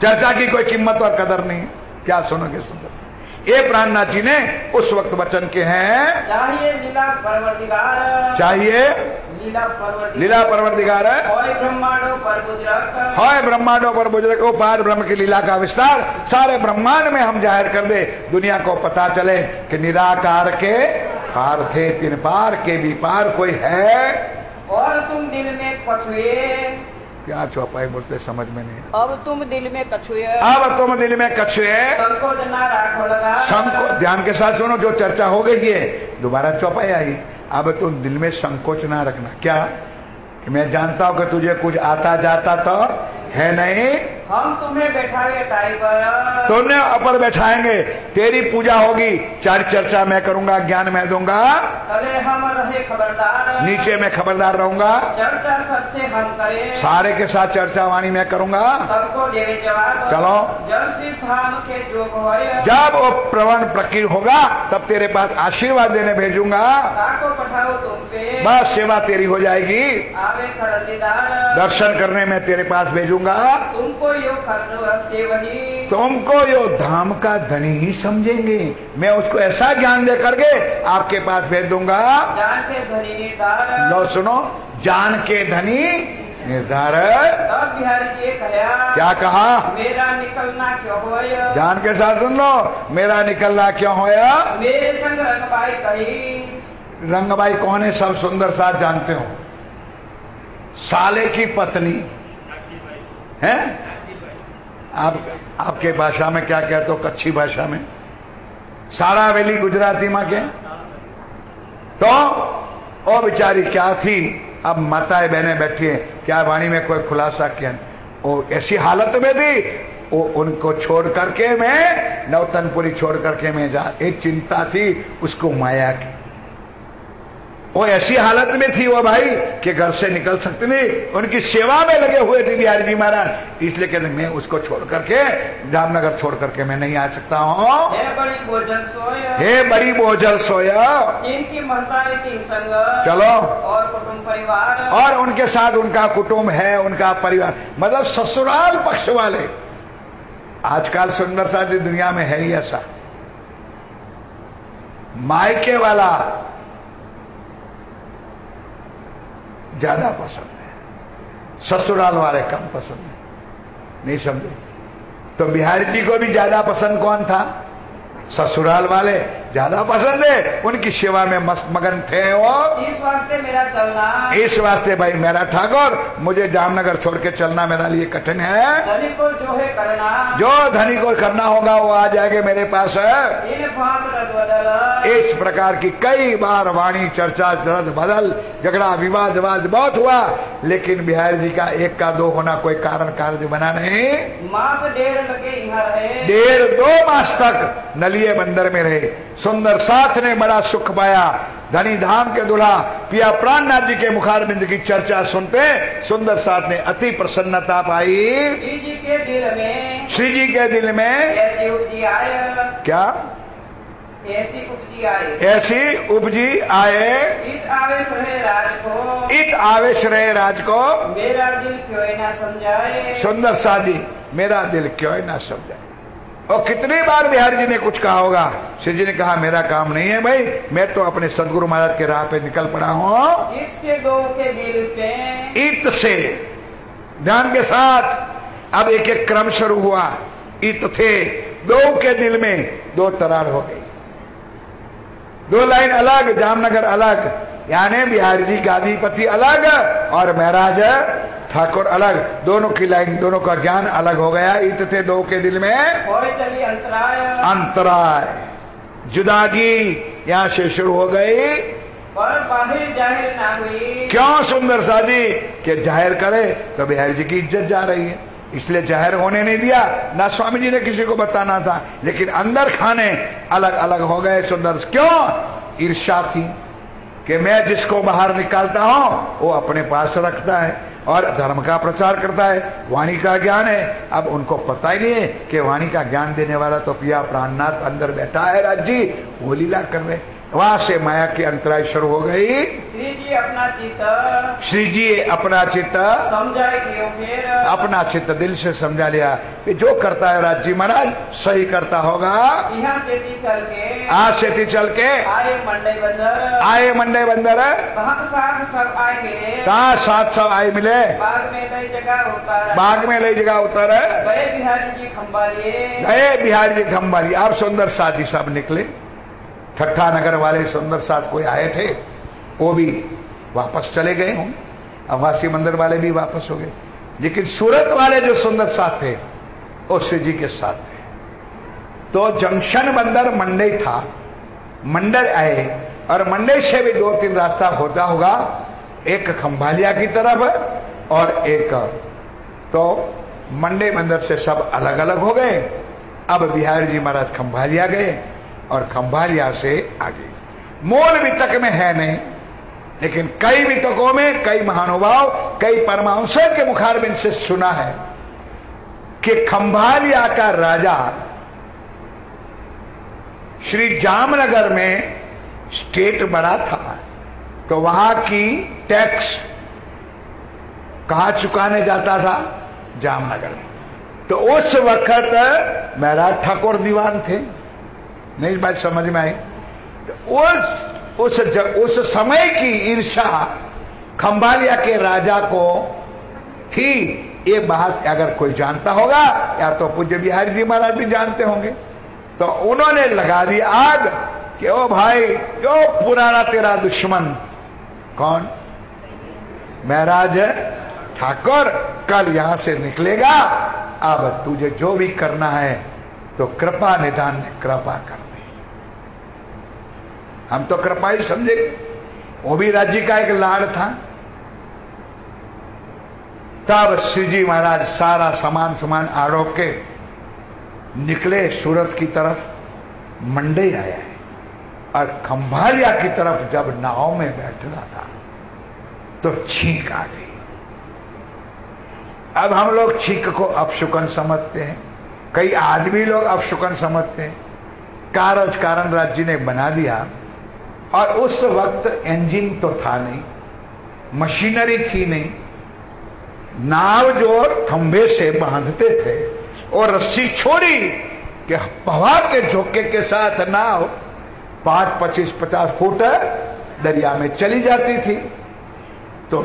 चर्चा की कोई कीमत और कदर नहीं है, क्या सुनोगे? सुंदर ये प्राणनाथ जी ने उस वक्त वचन के हैं, चाहिए लीला परवरदिगार, चाहिए लीला परवरदिगार है, होय ब्रह्मांडो पर बुजुर्ग, होय ब्रह्मांडों पर बुजुर्ग, को पार ब्रह्म की लीला का विस्तार सारे ब्रह्मांड में हम जाहिर कर दे, दुनिया को पता चले कि निराकार के पार थे, तीन पार के भी पार कोई है। और तुम दिल में कछुए, क्या चौपाई बोलते समझ में नहीं। अब तुम दिल में कछुए, अब तुम दिल में कछुए, संकोच ना राखो लगा, संकोच, ध्यान के साथ सुनो, जो चर्चा हो गई है दोबारा चौपाई आई। अब तुम दिल में संकोच ना रखना, क्या कि मैं जानता हूं कि तुझे कुछ आता जाता तो है नहीं, हम तुम्हें बैठाए टाई पर, तुमने ऊपर बैठाएंगे, तेरी पूजा होगी, चार चर्चा मैं करूंगा, ज्ञान मैं दूंगा, तले हम रहे खबरदार, नीचे मैं खबरदार रहूंगा, चर्चा सबसे हम करें, सारे के साथ चर्चा वाणी मैं करूंगा, सबको देवे जवाब, चलो जब श्री धाम के जोग होए, जब वो प्रवण प्रकीर होगा तब तेरे पास आशीर्वाद देने भेजूंगा, ताको पठाओ तुम पे, बस सेवा तेरी हो जाएगी, आवे खड़दीदार, दर्शन करने में तेरे पास भेजूंगा, तुमको यो खर्द से वही, तुमको यो धाम का धनी ही समझेंगे, मैं उसको ऐसा ज्ञान दे करके आपके पास भेज दूंगा। जान के धनी निर्धार, लो सुनो, जान के धनी निर्धार, तब बिहारी जी कहा, क्या कहा? मेरा निकलना क्यों होया, ध्यान के साथ सुन लो, मेरा निकलना क्यों होया? मेरे संग रंगबाई कही, रंगबाई कौन है? सब सुंदर साथ जानते हो, साले की पत्नी है। आपके भाषा में क्या कहते हो? कच्छी भाषा में सारा वेली, गुजराती मां के तो ओ बेचारी क्या थी, अब माताएं बहनें बैठी है, क्या वाणी में कोई खुलासा किया? वो ऐसी हालत में थी, उनको छोड़ करके मैं नौतनपुरी छोड़ करके मैं जा, एक चिंता थी उसको माया की। वो ऐसी हालत में थी वो भाई कि घर से निकल सकते नहीं, उनकी सेवा में लगे हुए थे बिहारी जी महाराज, इसलिए कहते मैं उसको छोड़ करके जामनगर छोड़ करके मैं नहीं आ सकता हूँ। हे बड़ी बोझल सोया, हे बड़ी बोझल सोया, जिनकी महतारी थी संग, चलो और कुटुंब परिवार, और उनके साथ उनका कुटुंब है, उनका परिवार, मतलब ससुराल पक्ष वाले। आजकल सुंदर सा दुनिया में है ही ऐसा, मायके वाला ज्यादा पसंद है, ससुराल वाले कम पसंद है, नहीं समझे? तो बिहारी जी को भी ज्यादा पसंद कौन था? ससुराल वाले ज्यादा पसंद है, उनकी सेवा में मस्त मगन थे वो। इस वास्ते मेरा चलना, इस वास्ते भाई मेरा ठाकुर मुझे जामनगर छोड़ के चलना मेरा लिए कठिन है। धनी को जो है करना, जो धनी को करना होगा वो आ जाएगा मेरे पास है। इन भांत रद बदल, इस प्रकार की कई बार वाणी चर्चा रद बदल झगड़ा विवाद बहुत हुआ, लेकिन बिहारी जी का एक का दो होना कोई कारण कार्य बना नहीं। मास 1.5 लगे यहाँ रहे, 1.5-2 मास तक नलिये बंदर में रहे। सुंदर साथ ने बड़ा सुख पाया, धनी धाम के दूल्हा पिया प्राणनाथ जी के मुखारबिंद की चर्चा सुनते सुंदर साथ ने अति प्रसन्नता पाई। श्री जी के दिल में, श्री जी के दिल में ऐसी उपजी आए, क्या ऐसी उपजी आए, ऐसी उपजी आए, इत आवेश रहे राज को, इत आवेश रहे राज को, मेरा दिल क्यों ना समझाए, सुंदर साथ जी मेरा दिल क्यों ना समझाए। और कितनी बार बिहारी जी ने कुछ कहा होगा, श्री जी ने कहा मेरा काम नहीं है भाई, मैं तो अपने सदगुरु महाराज के राह पे निकल पड़ा हूं। इससे दो के दिल पे, इत से ध्यान के साथ अब एक एक क्रम शुरू हुआ। इत थे, दो के दिल में 2 तरार हो गई, 2 लाइन अलग, जामनगर अलग, यानी बिहारी जी गादीपति अलग और महाराज ठाकुर अलग, दोनों की लाइन, दोनों का ज्ञान अलग हो गया। इत थे 2 के दिल में होए चली अंतराय, अंतराय, जुदागी यहां से शुरू हो गई। पर बाहर जाहिर ना हुई, क्यों सुंदर साजी कि जाहिर करे तो बिहारी जी की इज्जत जा रही है, इसलिए जाहिर होने नहीं दिया। ना स्वामी जी ने किसी को बताना था, लेकिन अंदर खाने अलग अलग हो गए। सुंदर क्यों? ईर्ष्या थी कि मैं जिसको बाहर निकालता हूं वो अपने पास रखता है और धर्म का प्रचार करता है, वाणी का ज्ञान है। अब उनको पता ही नहीं है कि वाणी का ज्ञान देने वाला तो पिया प्राणनाथ अंदर बैठा है, राज जी वो लीला कर रहे। वहां से माया की अंतराय शुरू हो गई। श्री जी अपना चित्त, श्री जी अपना चित्त समझाए क्यों फिर, अपना चित्त दिल से समझा लिया कि जो करता है राज जी महाराज सही करता होगा। यहाँ से चल के, आज से चल के आए मंडई बंदर, आए मंडे बंदर, कहाँ साथ सब आए मिले, कहा साथ सब आए मिले, बाग में कई जगह उतार, बाग में ले जगह उतर गए बिहारी जी खंबालिए, गए बिहारी जी खंबाली। आप सुंदर साथ जी सब निकले, ठट्ठा नगर वाले सुंदर साथ कोई आए थे वो भी वापस चले गए होंगे, अवासी मंदिर वाले भी वापस हो गए, लेकिन सूरत वाले जो सुंदर साथ थे वो श्री जी के साथ थे। तो जंक्शन बंदर मंडई था, मंडर आए और मंडई से भी 2-3 रास्ता होता होगा, एक खंभालिया की तरफ और एक तो मंडई बंदर से सब अलग अलग हो गए। अब बिहारी जी महाराज खंभालिया गए और खंभालिया से आगे। मूल वितक में है नहीं, लेकिन कई वितकों में कई महानुभाव कई परमहंसों के मुखारबिंद से सुना है कि खंभालिया का राजा श्री जामनगर में स्टेट बड़ा था, तो वहां की टैक्स कहां चुकाने जाता था? जामनगर में। तो उस वक्त महाराज ठाकुर दीवान थे, नहीं बात समझ में आई? उस समय की ईर्ष्या खंभालिया के राजा को थी। ये बात अगर कोई जानता होगा या तो पूज्य बिहारी जी महाराज भी जानते होंगे, तो उन्होंने लगा दी आग कि ओ भाई जो पुराना तेरा दुश्मन कौन? महाराज ठाकुर कल यहां से निकलेगा, अब तुझे जो भी करना है तो कृपा निधान कृपा कर दे। हम तो कृपा ही समझे, वो भी राज्य का एक लाड़ था। तब श्री जी महाराज सारा सामान आरोप के निकले सूरत की तरफ, मंडई आया है, और खंभालिया की तरफ जब नाव में बैठना था तो छींक आ गई। अब हम लोग छींक को अपशुकन समझते हैं, कई आदमी लोग अपशुकन समझते हैं। कारण राज्य ने बना दिया, और उस वक्त इंजन तो था नहीं, मशीनरी थी नहीं, नाव जो थंबे से बांधते थे और रस्सी छोड़ी कि हवा के झोंके के साथ नाव 5, 25, 50 फुट दरिया में चली जाती थी। तो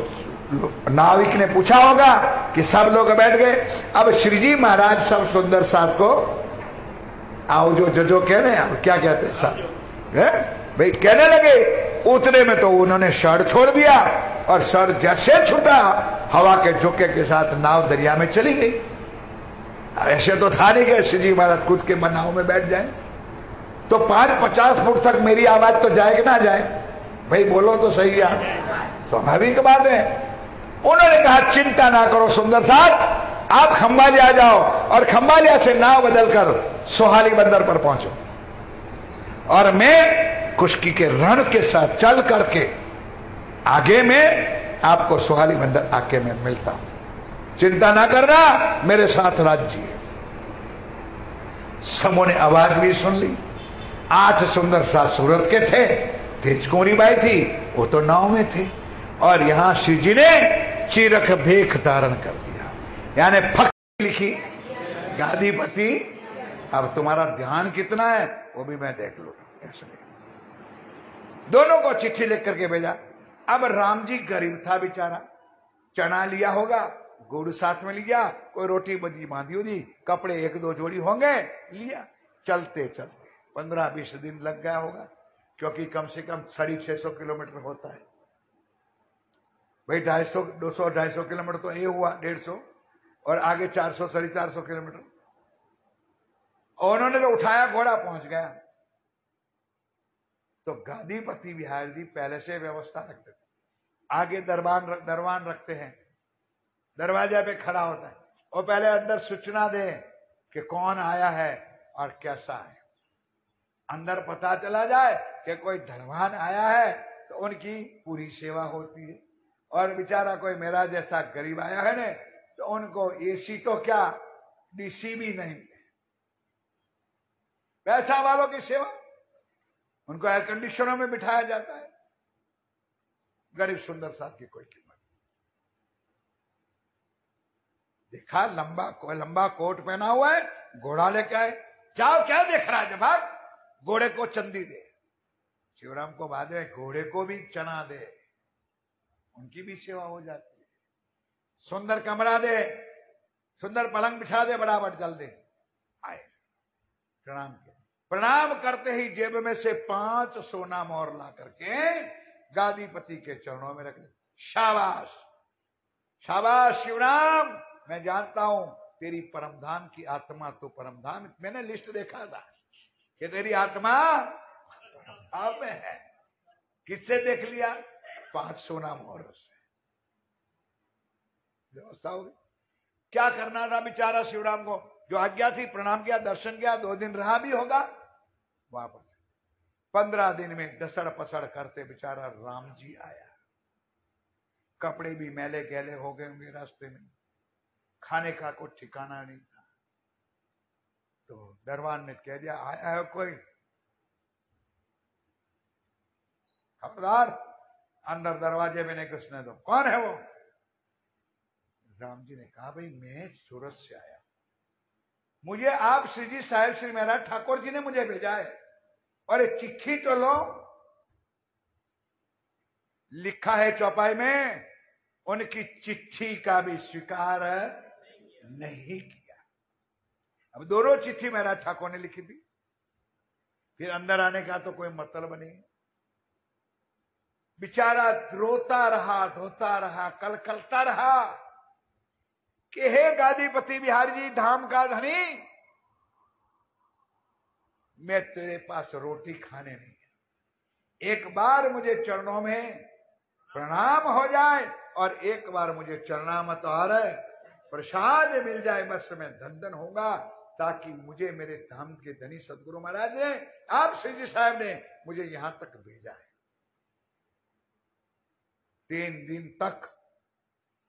नाविक ने पूछा होगा कि सब लोग बैठ गए। अब श्री जी महाराज सब सुंदर साथ को आओ जो कह रहे हैं, अब क्या कहते हैं साहब भाई, कहने लगे। उतने में तो उन्होंने शर छोड़ दिया, और शर जैसे छूटा हवा के झोंके के साथ नाव दरिया में चली गई। ऐसे तो था नहीं कि श्री जी महाराज खुद के नाव में बैठ जाए। तो 5-50 फुट तक मेरी आवाज तो जाए कि ना जाए भाई, बोलो तो सही है, स्वाभाविक बात है। उन्होंने कहा चिंता ना करो सुंदर साथ, आप खंभालिया जाओ और खंभालिया से नाव बदलकर सोहाली बंदर पर पहुंचो, और मैं कुश्की के रण के साथ चल करके आगे में आपको सोहाली बंदर आके मैं मिलता हूं, चिंता ना करना, मेरे साथ राज्य है। समूह ने आवाज भी सुन ली। 8 सुंदर साथ सूरत के थे, तेज कुंवरी बाई थी, वो तो नाव में थे, और यहां श्री जी ने चीरख भेख धारण कर दिया, यानी फक लिखी गादीपति। अब तुम्हारा ध्यान कितना है वो भी मैं देख लूं, ऐसे दोनों को चिट्ठी लिख करके भेजा। अब राम जी गरीब था बेचारा, चना लिया होगा, गुड़ साथ में लिया, कोई रोटी बजी बांधी होगी, कपड़े 1-2 जोड़ी होंगे, लिया। चलते चलते 15-20 दिन लग गया होगा, क्योंकि कम से कम 650 किलोमीटर होता है भाई। 250-250 किलोमीटर तो ये हुआ, 150, और आगे 400-450 किलोमीटर। और उन्होंने तो उठाया घोड़ा, पहुंच गया। तो गादीपति बिहार जी पहले से व्यवस्था रखते थे, आगे दरबान रखते हैं, दरवाजे पे खड़ा होता है, और पहले अंदर सूचना दे कि कौन आया है और कैसा है। अंदर पता चला जाए कि कोई धनवान आया है तो उनकी पूरी सेवा होती है, और बेचारा कोई मेरा जैसा गरीब आया है ने तो उनको एसी तो क्या, डीसी भी नहीं, पैसा वालों की सेवा, उनको एयर कंडीशनरों में बिठाया जाता है। गरीब सुंदर साथ की कोई कीमत। देखा लंबा कोट पहना हुआ है, घोड़ा लेके आए, जाओ क्या देख रहा है, जब घोड़े को चंदी दे। शिवराम को बाद में घोड़े को भी चना दे, उनकी भी सेवा हो जाती है। सुंदर कमरा दे, सुंदर पलंग बिछा दे, बराबर चल दे। आए प्रणाम करते ही जेब में से 5 सोना मोहर ला करके गादीपति के चरणों में रख दे। शाबाश शाबाश शिवराम, मैं जानता हूं तेरी परमधाम की आत्मा तो परमधाम, मैंने लिस्ट देखा था कि तेरी आत्मा परमधाम में है। किससे देख लिया? 5 सोना मोहर से व्यवस्था हो गई। क्या करना था बेचारा शिवराम को? जो आज्ञा थी, प्रणाम किया, दर्शन किया, 2 दिन रहा भी होगा, वापस 15 दिन में डसड़ पसड़ करते बेचारा राम जी आया। कपड़े भी मैले गैले हो गए होंगे रास्ते में, खाने का कोई ठिकाना नहीं था। तो दरबान ने कह दिया, आया है कोई? खबरदार, अंदर दरवाजे में नहीं घुसने दो। कौन है वो? राम जी ने कहा, भाई मैं सूरत से आया, मुझे आप श्री जी साहेब श्री महाराज ठाकुर जी ने मुझे भेजा है, और एक चिट्ठी तो लो। लिखा है चौपाई में, उनकी चिट्ठी का भी स्वीकार नहीं किया। अब दोनों चिट्ठी महाराज ठाकुर ने लिखी थी, फिर अंदर आने का तो कोई मतलब नहीं। बेचारा रोता रहा, धोता रहा, कलकलता रहा कि हे गादीपति बिहारी जी, धाम का धनी, मैं तेरे पास रोटी खाने नहीं है। एक बार मुझे चरणों में प्रणाम हो जाए और एक बार मुझे चरणामत और प्रसाद मिल जाए, बस मैं धन धन होगा। ताकि मुझे मेरे धाम के धनी सदगुरु महाराज ने, आप श्री जी साहब ने मुझे यहां तक भेजा है। 3 दिन तक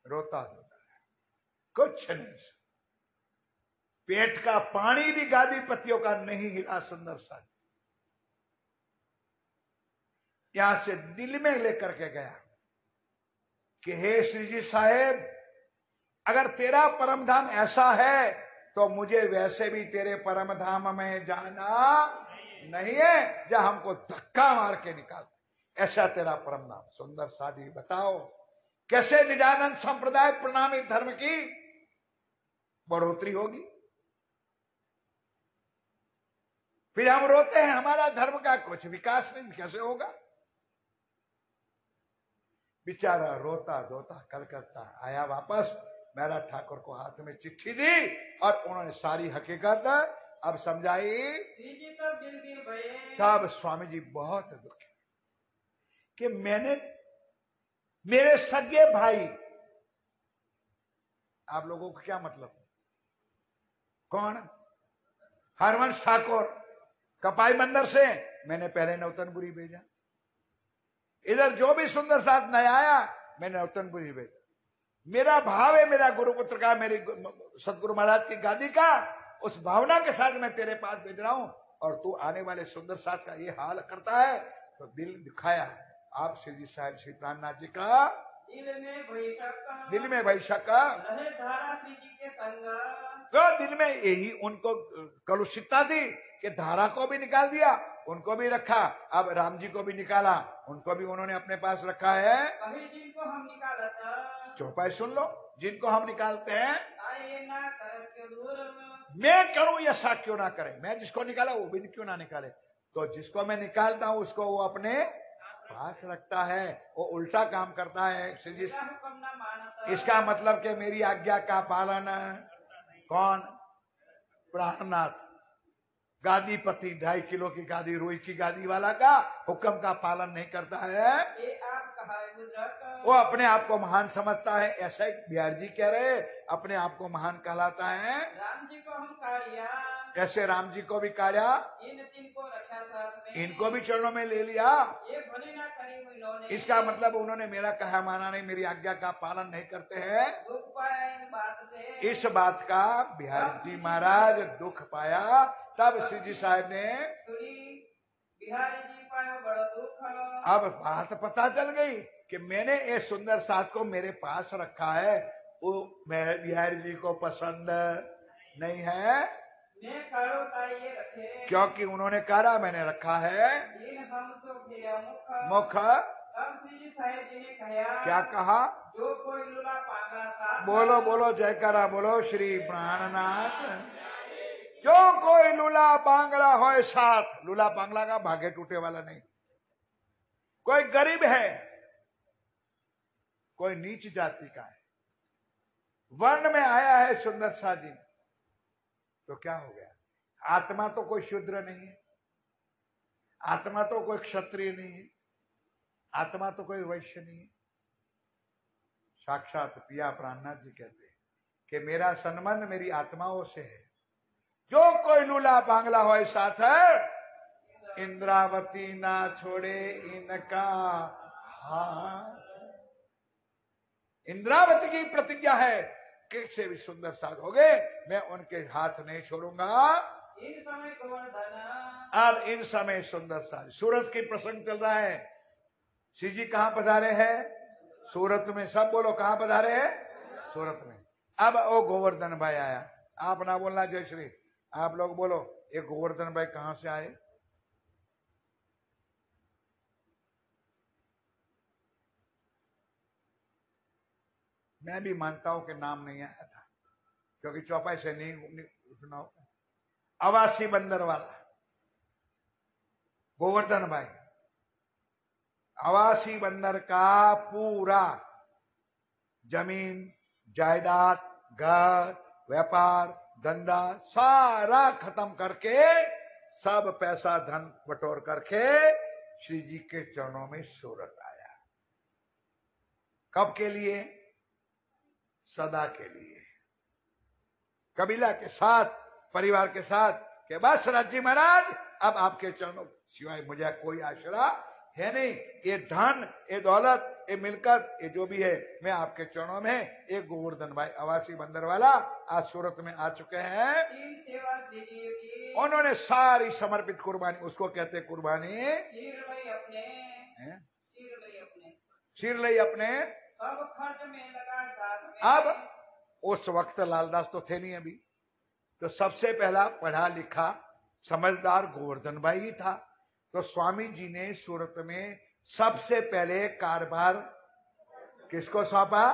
रोता रोता है, कुछ नहीं, पेट का पानी भी गादीपतियों का नहीं हिला। सुंदर साहब यहां से दिल में लेकर के गया कि हे श्री जी साहेब, अगर तेरा परम धाम ऐसा है तो मुझे वैसे भी तेरे परम धाम में जाना नहीं है, जहां हमको धक्का मार के निकाल, ऐसा तेरा परम धाम। सुंदर साधी बताओ कैसे निजानंद संप्रदाय प्रणामी धर्म की बढ़ोतरी होगी। फिर हम रोते हैं हमारा धर्म का कुछ विकास नहीं, कैसे होगा। बेचारा रोता धोता कलकत्ता आया वापस, मेरा ठाकुर को हाथ में चिट्ठी दी और उन्होंने सारी हकीकत अब समझाई। तब स्वामी जी बहुत दुखी कि मैंने, मेरे सगे भाई, आप लोगों को क्या मतलब, कौन, हरवंश ठाकुर कपाई बंदर से मैंने पहले नौतनपुरी भेजा, इधर जो भी सुंदर साथ नया आया मैंने नौतनपुरी भेजा। मेरा भाव है मेरा गुरुपुत्र का, मेरी सतगुरु महाराज की गादी का, उस भावना के साथ मैं तेरे पास भेज रहा हूं, और तू आने वाले सुंदर साथ का ये हाल करता है तो दिल दिखाया। आप श्री जी साहब श्री प्राणनाथ जी का दिल में भैशक तो दिल में यही उनको कलुषितता थी कि धारा को भी निकाल दिया, उनको भी रखा, अब राम जी को भी निकाला, उनको भी उन्होंने अपने पास रखा है। जिनको हम निकाला था, चौपाई सुन लो, जिनको हम निकालते हैं ना कर क्यों दूर, मैं करूं ऐसा क्यों ना करे, मैं जिसको निकाला वो भी क्यों ना निकाले। तो जिसको मैं निकालता हूं उसको वो अपने पास रखता है, वो उल्टा काम करता है। श्री जी इसका मतलब कि मेरी आज्ञा का पालन कौन, प्राणनाथ गादीपति 2.5 किलो की गादी, रुई की गादी वाला का हुक्म का पालन नहीं करता है, वो अपने आप को महान समझता है। ऐसा ही बिहार जी कह रहे, अपने आप को महान कहलाता है। राम जी को हम काढ़िया, ऐसे राम जी को भी काढ़ा, इन 3 को रक्षा साथ में, इनको भी चरणों में ले लिया। ये भली ना करी इन्होंने, इसका मतलब उन्होंने मेरा कहा माना नहीं, मेरी आज्ञा का पालन नहीं करते हैं। दुख पाया इन बात से, इस बात का बिहारी जी महाराज दुख पाया। तब श्री जी साहब ने बिहारी जी पाया बड़ा दुख। अब बात पता चल गई कि मैंने ये सुंदर साथ को मेरे पास रखा है, वो मेरे बिहारी जी को पसंद नहीं है, मैं काढ़ो ताइये रखे, क्योंकि उन्होंने कहा मैंने रखा है इन हम सो फिरा मुख। तब श्री जी साहेब जी ने कहा, क्या कहा, जो कोई लूला पागला था, बोलो बोलो जयकारा बोलो श्री प्राणनाथ। जो कोई लूला बांगला हो साथ, लूला बांगला का भागे टूटे वाला नहीं, कोई गरीब है, कोई नीच जाति का है, वर्ण में आया है सुंदर सा जी, तो क्या हो गया, आत्मा तो कोई शूद्र नहीं है, आत्मा तो कोई क्षत्रिय नहीं है, आत्मा तो कोई वैश्य नहीं है। साक्षात पिया प्राणनाथ जी कहते हैं कि मेरा संबंध मेरी आत्माओं से है। जो कोई लूला बांगला हो साथ है, इंद्रावती ना छोड़े इनका हाथ। इंद्रावती की प्रतिज्ञा है कि से भी सुंदर साथ हो गए, मैं उनके हाथ नहीं छोड़ूंगा। इन समय गोवर्धन, अब इन समय सुंदर साथ, सूरत की प्रसंग चल रहा है। श्री जी कहां पधारे हैं, सूरत में। सब बोलो कहां पधारे हैं, सूरत में। अब वो गोवर्धन भाई आया, आप ना बोलना जय श्री, आप लोग बोलो ये गोवर्धन भाई कहां से आए। मैं भी मानता हूं कि नाम नहीं आया था, क्योंकि चौपाई से नहीं उठना होगा। आवासी बंदर वाला गोवर्धन भाई, आवासी बंदर का पूरा जमीन जायदाद घर व्यापार धंधा सारा खत्म करके, सब पैसा धन बटोर करके श्री जी के चरणों में सूरत आया। कब के लिए, सदा के लिए। कबीला के साथ परिवार के साथ कि बस राजी महाराज अब आपके चरणों सिवाय मुझे कोई आश्रा है नहीं, ये धन, ये दौलत, ये मिलकत, ये जो भी है मैं आपके चरणों में। एक गोवर्धन भाई अवासी बंदर वाला आज सूरत में आ चुके हैं, उन्होंने सारी समर्पित कुर्बानी, उसको कहते कुर्बानी, सिर लई अपने सब खर्च में लगा साथ में। अब उस वक्त लालदास तो थे नहीं अभी, तो सबसे पहला पढ़ा लिखा समझदार गोवर्धन भाई ही था। तो स्वामी जी ने सूरत में सबसे पहले कारोबार किसको सौंपा?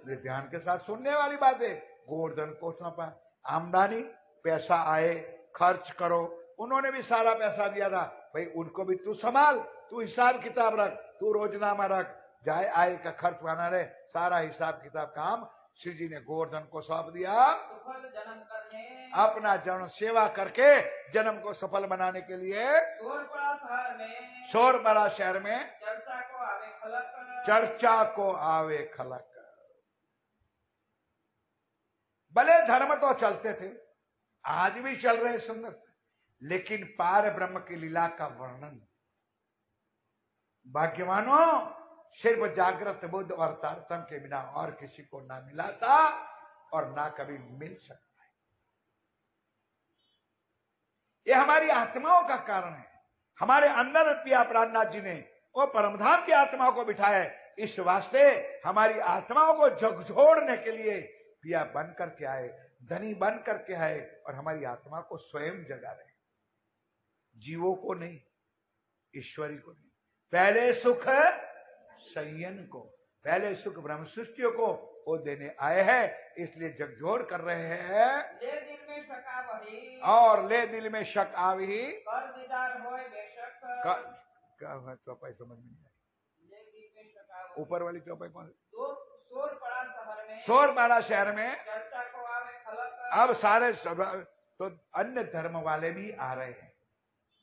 ध्यान के साथ सुनने वाली बात है, गोवर्धन को सौंपा। आमदनी, पैसा आए, खर्च करो, उन्होंने भी सारा पैसा दिया था, भाई उनको भी तू संभाल, तू हिसाब किताब रख, तू रोजनामा रख, जाए आए का खर्च बना रहे, सारा हिसाब किताब काम श्री जी ने गोवर्धन को सौंप दिया। जन्म करने, अपना जन्म सेवा करके जन्म को सफल बनाने के लिए शोरबड़ा शहर में चर्चा को आवे खलक। भले धर्म तो चलते थे, आज भी चल रहे सुंदर से, लेकिन पार ब्रह्म की लीला का वर्णन भाग्यवानों सिर्फ जागृत बुद्ध और तारतम के बिना और किसी को ना मिला था और ना कभी मिल सकता है। यह हमारी आत्माओं का कारण है। हमारे अंदर पिया प्राणनाथ जी ने वो परमधाम की आत्माओं को बिठाया, इस वास्ते हमारी आत्माओं को झकझोड़ने के लिए पिया बन करके आए, धनी बन करके आए और हमारी आत्मा को स्वयं जगा रहे, जीवों को नहीं, ईश्वरी को नहीं। पहले सुख संयन को, पहले सुख ब्रह्म सृष्टियों को वो देने आए हैं, इसलिए जगजोड़ कर रहे हैं। ले दिल में शक आवही, और ले दिल में शक आवही, कर दीदार होए बेशक। क्या है चौपाई समझ में नहीं आई। ले दिल में शक आवही, ऊपर वाली चौपाई कौन? शोर पड़ा शहर में, शोरबाड़ा शहर में चर्चा को आवे खलक। अब सारे तो अन्य धर्म वाले भी आ रहे हैं,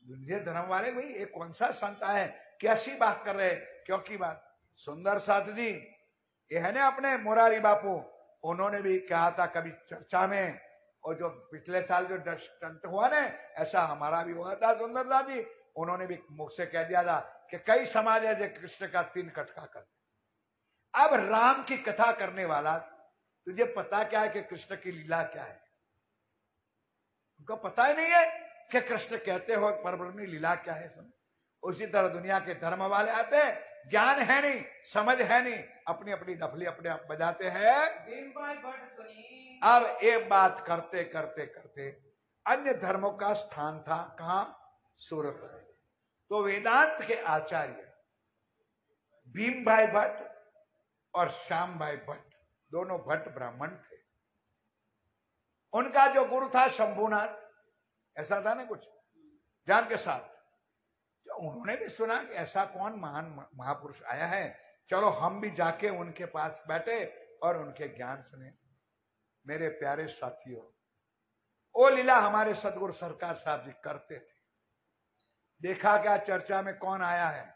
दूसरे धर्म वाले भाई ये कौन सा संत है, कैसी बात कर रहे हैं, क्योंकि बात सुंदर साथ जी ये है ना अपने मुरारी बापू, उन्होंने भी कहा था कभी चर्चा में, और जो पिछले साल जो स्टंट हुआ ना ऐसा हमारा भी हुआ था सुंदर साथ जी, उन्होंने भी मुख से कह दिया था कि कई समाज है जो कृष्ण का 3 कटका करते। अब राम की कथा करने वाला, तुझे पता क्या है कि कृष्ण की लीला क्या है? उनको पता ही नहीं है कि कृष्ण कहते हो परब्रह्मी लीला क्या है। उसी तरह दुनिया के धर्म वाले आते हैं, ज्ञान है नहीं, समझ है नहीं, अपनी अपनी डफली अपने आप बजाते हैं। अब ये बात करते करते करते अन्य धर्मों का स्थान था कहां? सूरत में। तो वेदांत के आचार्य भीम भाई भट्ट और श्याम भाई भट्ट, दोनों भट्ट ब्राह्मण थे। उनका जो गुरु था शंभुनाथ, ऐसा था ना कुछ जान के साथ, तो उन्होंने भी सुना कि ऐसा कौन महान महापुरुष आया है, चलो हम भी जाके उनके पास बैठे और उनके ज्ञान सुने। मेरे प्यारे साथियों, वो लीला हमारे सदगुरु सरकार साहब जी करते थे। देखा क्या चर्चा में कौन आया है,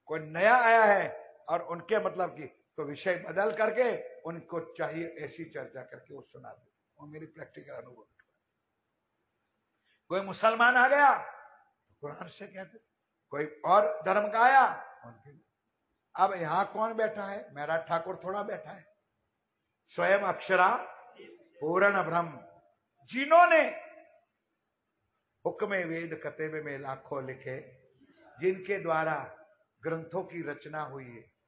कोई नया आया है, और उनके मतलब की तो विषय बदल करके उनको चाहिए ऐसी चर्चा करके वो सुना देते। वो मेरी प्रैक्टिकल अनुभव। कोई मुसलमान आ गया तो कुरान से कहते, कोई और धर्म का आया उनके। अब यहां कौन बैठा है? मेरा ठाकुर थोड़ा बैठा है, स्वयं अक्षरा पूर्ण ब्रह्म, जिन्होंने हुक्म वेद कतेबे में लाखों लिखे, जिनके द्वारा ग्रंथों की रचना हुई है,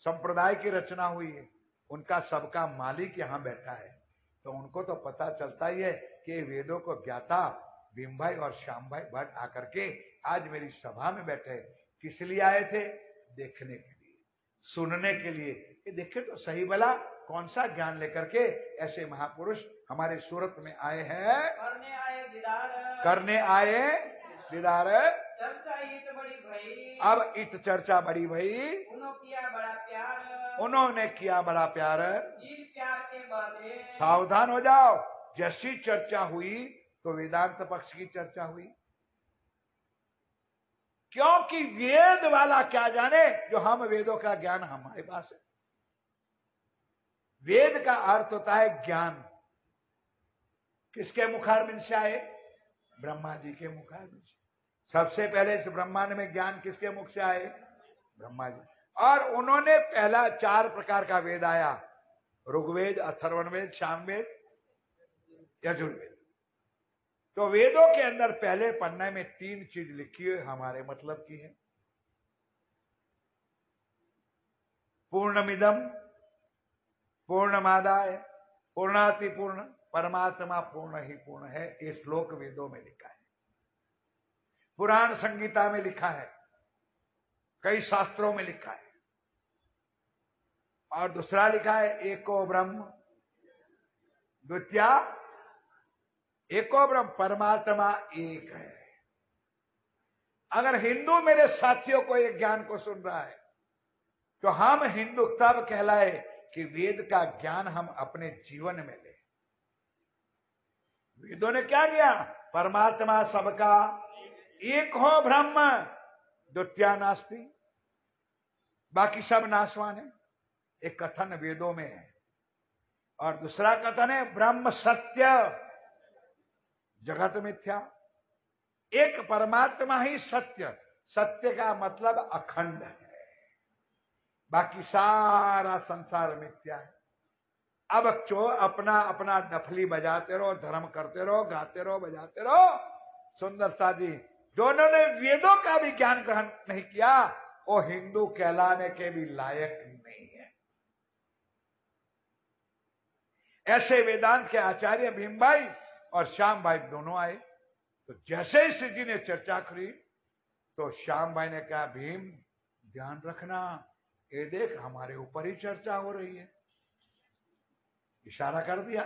संप्रदाय की रचना हुई है, उनका सबका मालिक यहां बैठा है। तो उनको तो पता चलता ही है कि वेदों को ज्ञाता भीम भाई और श्याम भाई भट्ट आकर के आज मेरी सभा में बैठे। किस लिए आए थे? देखने के लिए, सुनने के लिए। ये देखे तो सही भला कौन सा ज्ञान लेकर के ऐसे महापुरुष हमारे सूरत में आए हैं। करने आए दीदार, करने आए दीदार, चर्चा इत बड़ी भई, अब इत चर्चा बड़ी भई, उन्होंने किया बड़ा प्यार, उन्होंने किया बड़ा प्यार। इन प्यार के बादे सावधान हो जाओ, जैसी चर्चा हुई तो वेदांत पक्ष की चर्चा हुई, क्योंकि वेद वाला क्या जाने जो हम वेदों का ज्ञान हमारे पास है। वेद का अर्थ होता है ज्ञान, किसके मुखारबिंद से आए? ब्रह्मा जी के मुखारबिंद से। सबसे पहले इस ब्रह्मांड में ज्ञान किसके मुख से आए? ब्रह्मा जी। और उन्होंने पहला 4 प्रकार का वेद आया, ऋग्वेद, अथर्वणवेद, सामवेद, यजुर्वेद। तो वेदों के अंदर पहले पन्ने में 3 चीज लिखी है, हमारे मतलब की है। पूर्णमिदम पूर्णमादाय पूर्णाति पूर्ण, परमात्मा पूर्ण ही पूर्ण है। ये श्लोक वेदों में लिखा है, पुराण संगीता में लिखा है, कई शास्त्रों में लिखा है। और दूसरा लिखा है एको ब्रह्म द्वितीया, एको ब्रह्म, परमात्मा एक है। अगर हिंदू मेरे साथियों को एक ज्ञान को सुन रहा है तो हम हिंदू तब कहलाए कि वेद का ज्ञान हम अपने जीवन में ले। वेदों ने क्या किया? परमात्मा सबका एक हो, ब्रह्म द्वितीया नास्ति, बाकी सब नाशवान है। एक कथन वेदों में है। और दूसरा कथन है ब्रह्म सत्य जगत मिथ्या। एक परमात्मा ही सत्य, सत्य का मतलब अखंड है, बाकी सारा संसार मिथ्या है। अब जो अपना अपना डफली बजाते रहो, धर्म करते रहो, गाते रहो, बजाते रहो। सुंदर सा जी, दोनों ने वेदों का भी ज्ञान ग्रहण नहीं किया, वो हिंदू कहलाने के भी लायक नहीं है। ऐसे वेदांत के आचार्य भीम भाई और श्याम भाई दोनों आए। तो जैसे ही श्री जी ने चर्चा करी तो श्याम भाई ने कहा, भीम ध्यान रखना, ये देख हमारे ऊपर ही चर्चा हो रही है। इशारा कर दिया,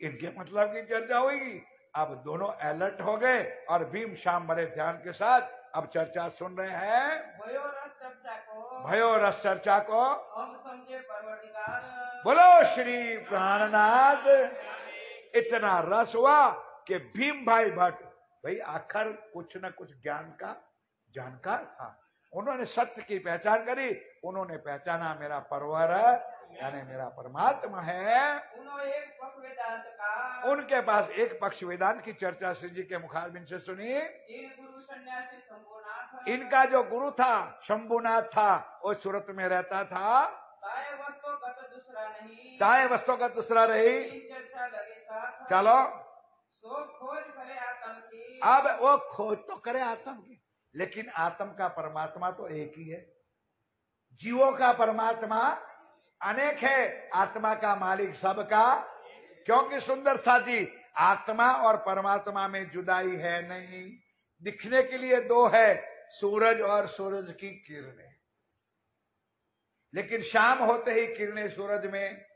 इनके मतलब की चर्चा होगी। अब दोनों अलर्ट हो गए और भीम श्याम बड़े ध्यान के साथ अब चर्चा सुन रहे हैं। भयो रस चर्चा को, भयो रस चर्चा को हम समझे परवरदिगार। बोलो श्री प्राणनाथ। इतना रस हुआ कि भीम भाई भट्ट भाई आखिर कुछ न कुछ ज्ञान का जानकार था। उन्होंने सत्य की पहचान करी, उन्होंने पहचाना मेरा परवर यानी मेरा परमात्मा है। एक पक्ष वेदांत का, उनके पास एक पक्ष वेदांत की चर्चा श्री जी के मुखारबिंद से सुनी। इन गुरु सन्यासी शंभुनाथ, इनका जो गुरु था शंभुनाथ था, वो सूरत में रहता था। ताए वस्तु गत दूसरा नहीं, ताए वस्तु का दूसरा रही। इन चर्चा लगे साथ, चलो सो खोज करे आत्म की। अब वो खोज तो करे आत्म की, लेकिन आत्म का परमात्मा तो एक ही है। जीवों का परमात्मा अनेक है, आत्मा का मालिक सबका। क्योंकि सुंदर सा जी, आत्मा और परमात्मा में जुदाई है नहीं। दिखने के लिए दो है, सूरज और सूरज की किरणें, लेकिन शाम होते ही किरणें सूरज में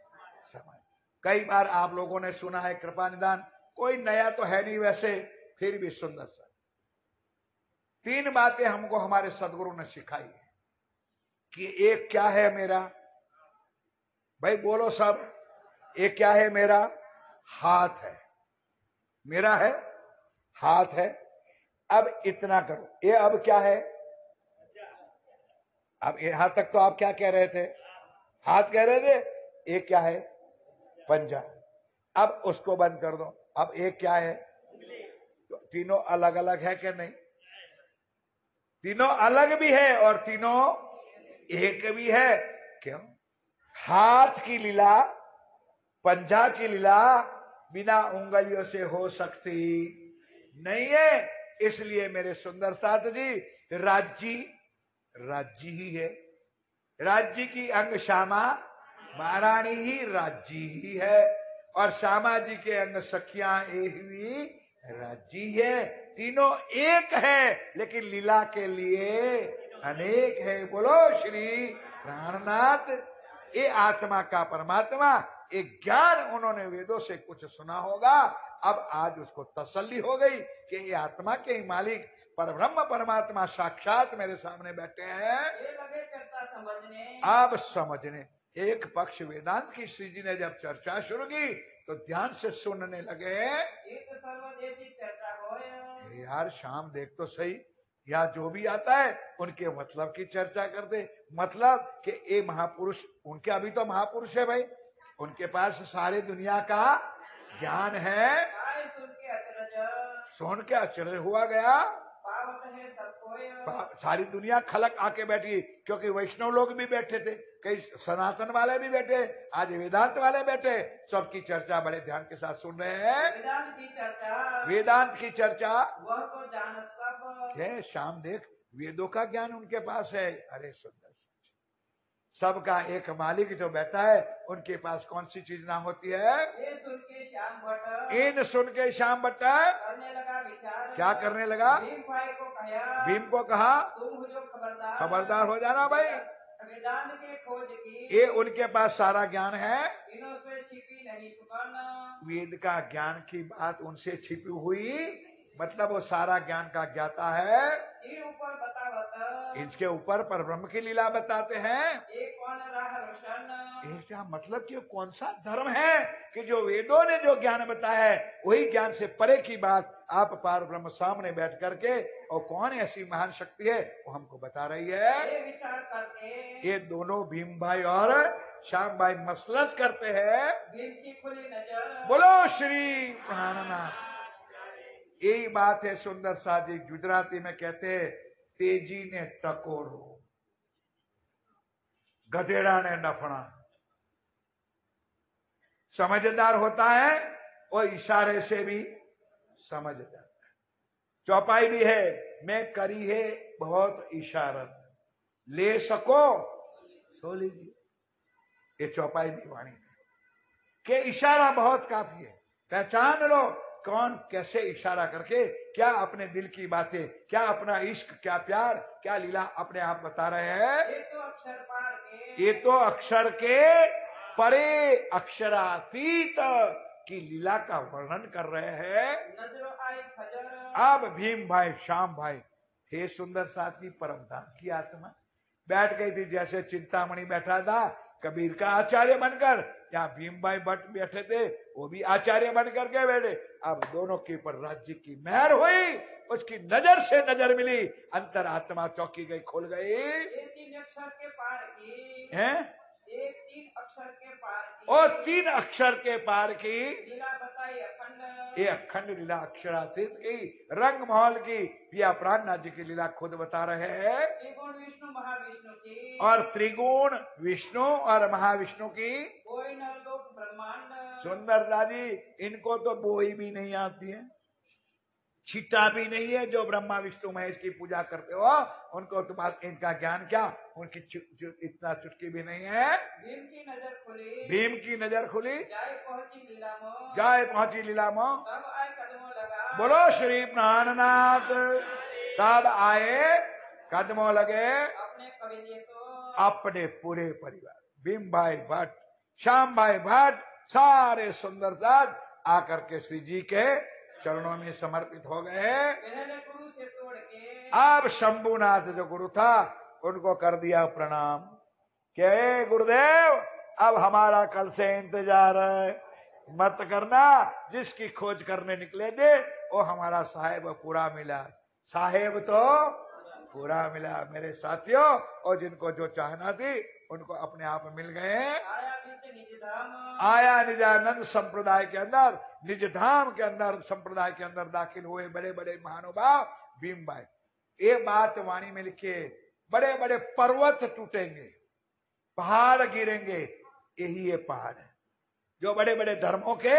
समाये। कई बार आप लोगों ने सुना है कृपा निदान, कोई नया तो है नहीं वैसे, फिर भी सुंदर सा 3 बातें हमको हमारे सदगुरु ने सिखाई है कि एक क्या है मेरा, भाई बोलो सब, एक क्या है मेरा? हाथ है, मेरा है हाथ है। अब इतना करो, ये अब क्या है? अब यहां तक तो आप क्या कह रहे थे? हाथ कह रहे थे। एक क्या है? पंजा। अब उसको बंद कर दो, अब एक क्या है? तो तीनों अलग अलग है क्या? नहीं, तीनों अलग भी है और तीनों एक भी है। क्यों? हाथ की लीला, पंजा की लीला बिना उंगलियों से हो सकती नहीं है। इसलिए मेरे सुंदर साथ जी, राज्य राज्य ही है। राज्य की अंग श्यामा महारानी ही राज्य ही है, और श्यामा जी के अंग सखियां एक भी राज्य है। तीनों एक है, लेकिन लीला के लिए अनेक है। बोलो श्री प्राणनाथ। ये आत्मा का परमात्मा, एक ज्ञान उन्होंने वेदों से कुछ सुना होगा। अब आज उसको तसल्ली हो गई कि ये आत्मा के ही मालिक परब्रह्म परमात्मा साक्षात मेरे सामने बैठे हैं। ये लगे चर्चा समझने, अब समझने। एक पक्ष वेदांत की श्री जी ने जब चर्चा शुरू की तो ध्यान से सुनने लगे। एक सर्वदेशी चर्चा हो। यार शाम देख तो सही, या जो भी आता है उनके मतलब की चर्चा कर दे। मतलब कि ये महापुरुष, उनके अभी तो महापुरुष है भाई, उनके पास सारे दुनिया का ज्ञान है। सुन के आश्चर्य हुआ गया। पावत है सबको, सारी दुनिया खलक आके बैठी, क्योंकि वैष्णव लोग भी बैठे थे, कई सनातन वाले भी बैठे, आज वेदांत वाले बैठे, सबकी चर्चा बड़े ध्यान के साथ सुन रहे हैं। वेदांत की चर्चा, वेदांत की चर्चा, वह तो जानत सब है। शाम देख, वेदों का ज्ञान उनके पास है। अरे सुंदर, सबका एक मालिक जो बैठा है, उनके पास कौन सी चीज ना होती है। ये सुन के श्याम भट्ट, इन सुन के श्याम भट्ट करने लगा विचार। क्या करने लगा? भीम भाई को कहा, भीम को कहा, तुम हो जो खबरदार, खबरदार हो जाना भाई। वेदांत के खोज की, ये उनके पास सारा ज्ञान है, इनों से छिपी नहीं सुकन। वेद का ज्ञान की बात उनसे छिपी हुई, मतलब वो सारा ज्ञान का ज्ञाता है। इन ऊपर बतावत, इसके ऊपर पर ब्रह्म की लीला बताते हैं। एक कौन राह रोशन, ये क्या मतलब कि कौन सा धर्म है कि जो वेदों ने जो ज्ञान बताया है, वही ज्ञान से परे की बात आप पार ब्रह्म सामने बैठ करके, और कौन ऐसी महान शक्ति है वो हमको बता रही है। ये विचार करके, ये दोनों भीम भाई और श्याम भाई मसलत करते हैं। भीम की खुली नजर, बोलो श्री प्राणनाथ। यही बात है सुंदर सा जी, गुजराती में कहते हैं, तेजी ने टकोरो, गधेड़ा ने डफना। समझदार होता है वो इशारे से भी समझ जाता है। चौपाई भी है, मैं करी है बहुत इशारत, ले सको सो लीजिए। ये चौपाई भी वाणी है कि इशारा बहुत काफी है। पहचान लो कौन कैसे इशारा करके क्या अपने दिल की बातें, क्या अपना इश्क, क्या प्यार, क्या लीला अपने आप बता रहे हैं। ये तो अक्षर पार के, ये तो अक्षर के परे, अक्षरातीत की लीला का वर्णन कर रहे हैं। नजरो आई फजर, अब भीम भाई श्याम भाई थे सुंदर साथी, परमधाम की आत्मा बैठ गई थी। जैसे चिंतामणि बैठा था कबीर का आचार्य बनकर, यहाँ भीम भाई भट्ट बैठे थे, वो भी आचार्य बनकर के बैठे। अब दोनों के ऊपर राज्य की मेहर हुई, उसकी नजर से नजर मिली, अंतर आत्मा चौकी गई, खुल गई। ये 3 अक्षर के पार की है, एक 3 अक्षर के पार की, और 3 अक्षर के पार की लीला बताई अखंड, ये अखंड लीला अक्षरातीत की, रंग महल की, पिया प्राणनाथ जी की लीला खुद बता रहे हैं। त्रिगुण विष्णु महाविष्णु की, और त्रिगुण विष्णु और महाविष्णु की, कोई नरलोक ब्रह्मांड, सुंदर दादी इनको तो बोई भी नहीं आती है, छिटा भी नहीं है। जो ब्रह्मा विष्णु महेश की पूजा करते हो उनको तो बात, इनका ज्ञान क्या, उनकी इतना चुटकी भी नहीं है। भीम की नजर खुली, भीम की नजर खुली, जाए पहुंची लीला में, जाए पहुंची लीला में, तब आए कदमों लगा, बोलो श्री प्राणनाथ। तब आए कदमों लगे अपने कबीले सो, अपने पूरे परिवार, भीम भाई भट्ट, श्याम भाई भट्ट, सारे सुंदर साथ आकर के श्री जी के चरणों में समर्पित हो गए। पहले गुरु से तोड़ के, अब शंभुनाथ जो गुरु था उनको कर दिया प्रणाम कि हे गुरुदेव, अब हमारा कल से इंतजार है, मत करना। जिसकी खोज करने निकले थे वो हमारा साहेब पूरा मिला, साहेब तो पूरा मिला मेरे साथियों। और जिनको जो चाहना थी उनको अपने आप मिल गए। आया नीचे निज धाम, आया निजानंद संप्रदाय के अंदर, निज धाम के अंदर, संप्रदाय के अंदर दाखिल हुए बड़े बड़े महानुभाव भीम भाई। ये बात वाणी में लिखे, बड़े बड़े पर्वत टूटेंगे, पहाड़ गिरेंगे, यही ये पहाड़ है जो बड़े बड़े धर्मों के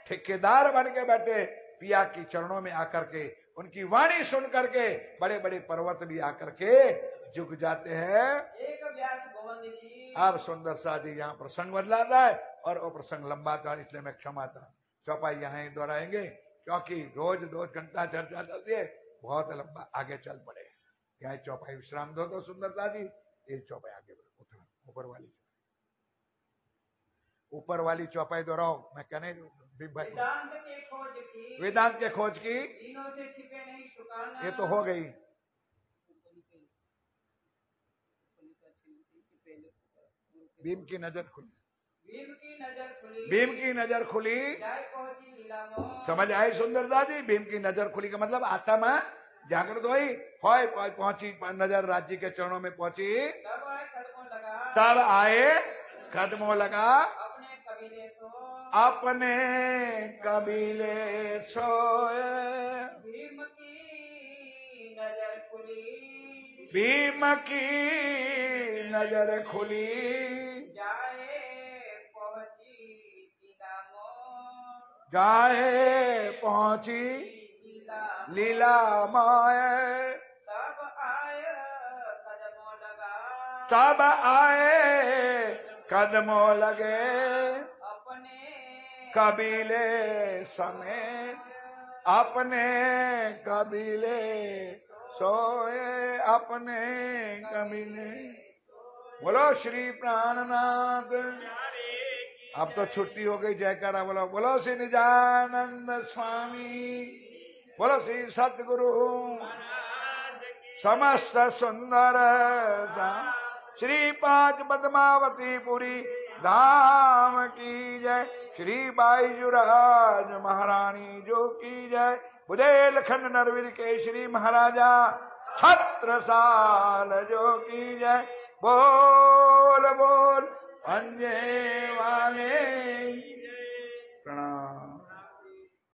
ठेकेदार बन के बैठे, पिया की चरणों में आकर के उनकी वाणी सुन करके बड़े बड़े पर्वत भी आकर के झुक जाते हैं। एक व्यास गोविंद जी, अब सुंदर सा जी यहाँ प्रसंग बदला था और वो प्रसंग लंबा था, इसलिए मैं क्षमा था। चौपाई यहाँ ही दोहराएंगे क्योंकि रोज 2 घंटा चर्चा चलती है, बहुत लंबा आगे चल पड़े। यहाँ चौपाई विश्राम दो तो सुंदर सा जी, ये चौपाई आगे उठा, ऊपर वाली चौपाई दोहराओ। मैं कहने वेदांत के खोज की, वेदांत के खोज की, तीनों से छिपे नहीं सुकाना, ये तो हो गई। भीम की नजर खुली, भीम की नजर खुली, भीम की नजर खुली, जाए पहुंची लीला में, समझ आई सुंदरदा जी। भीम की नजर खुली का मतलब आत्मा जागृत हुई, पहुंची नजर राज्य के चरणों में पहुंची। तब आए कदमों लगा, तब आए कदमों लगा, अपने कबीले सो, अपने कबीले सोए। भीम की नजर खुली, भीम की नजर खुली, जाए पहुंची लीलामों, जाए पहुंची लीलामय। तब आए कदमों लगा, तब आए कदमों लगे, अपने कबीले समेत, अपने कबीले सोए, अपने कबीले। बोलो श्री प्राणनाथ। अब तो छुट्टी हो गई, जयकारा बोलो। बोलो श्री निजानंद स्वामी, बोलो श्री सतगुरु समस्त सुंदर श्री पांच पद्मावती पुरी धाम की जय। श्री बाईजुराज महारानी जो की जय। बुदेलखंड नरवीर केशरी महाराजा छत्रसाल जो की जय। बोल बोल पंजे वाले प्रणाम।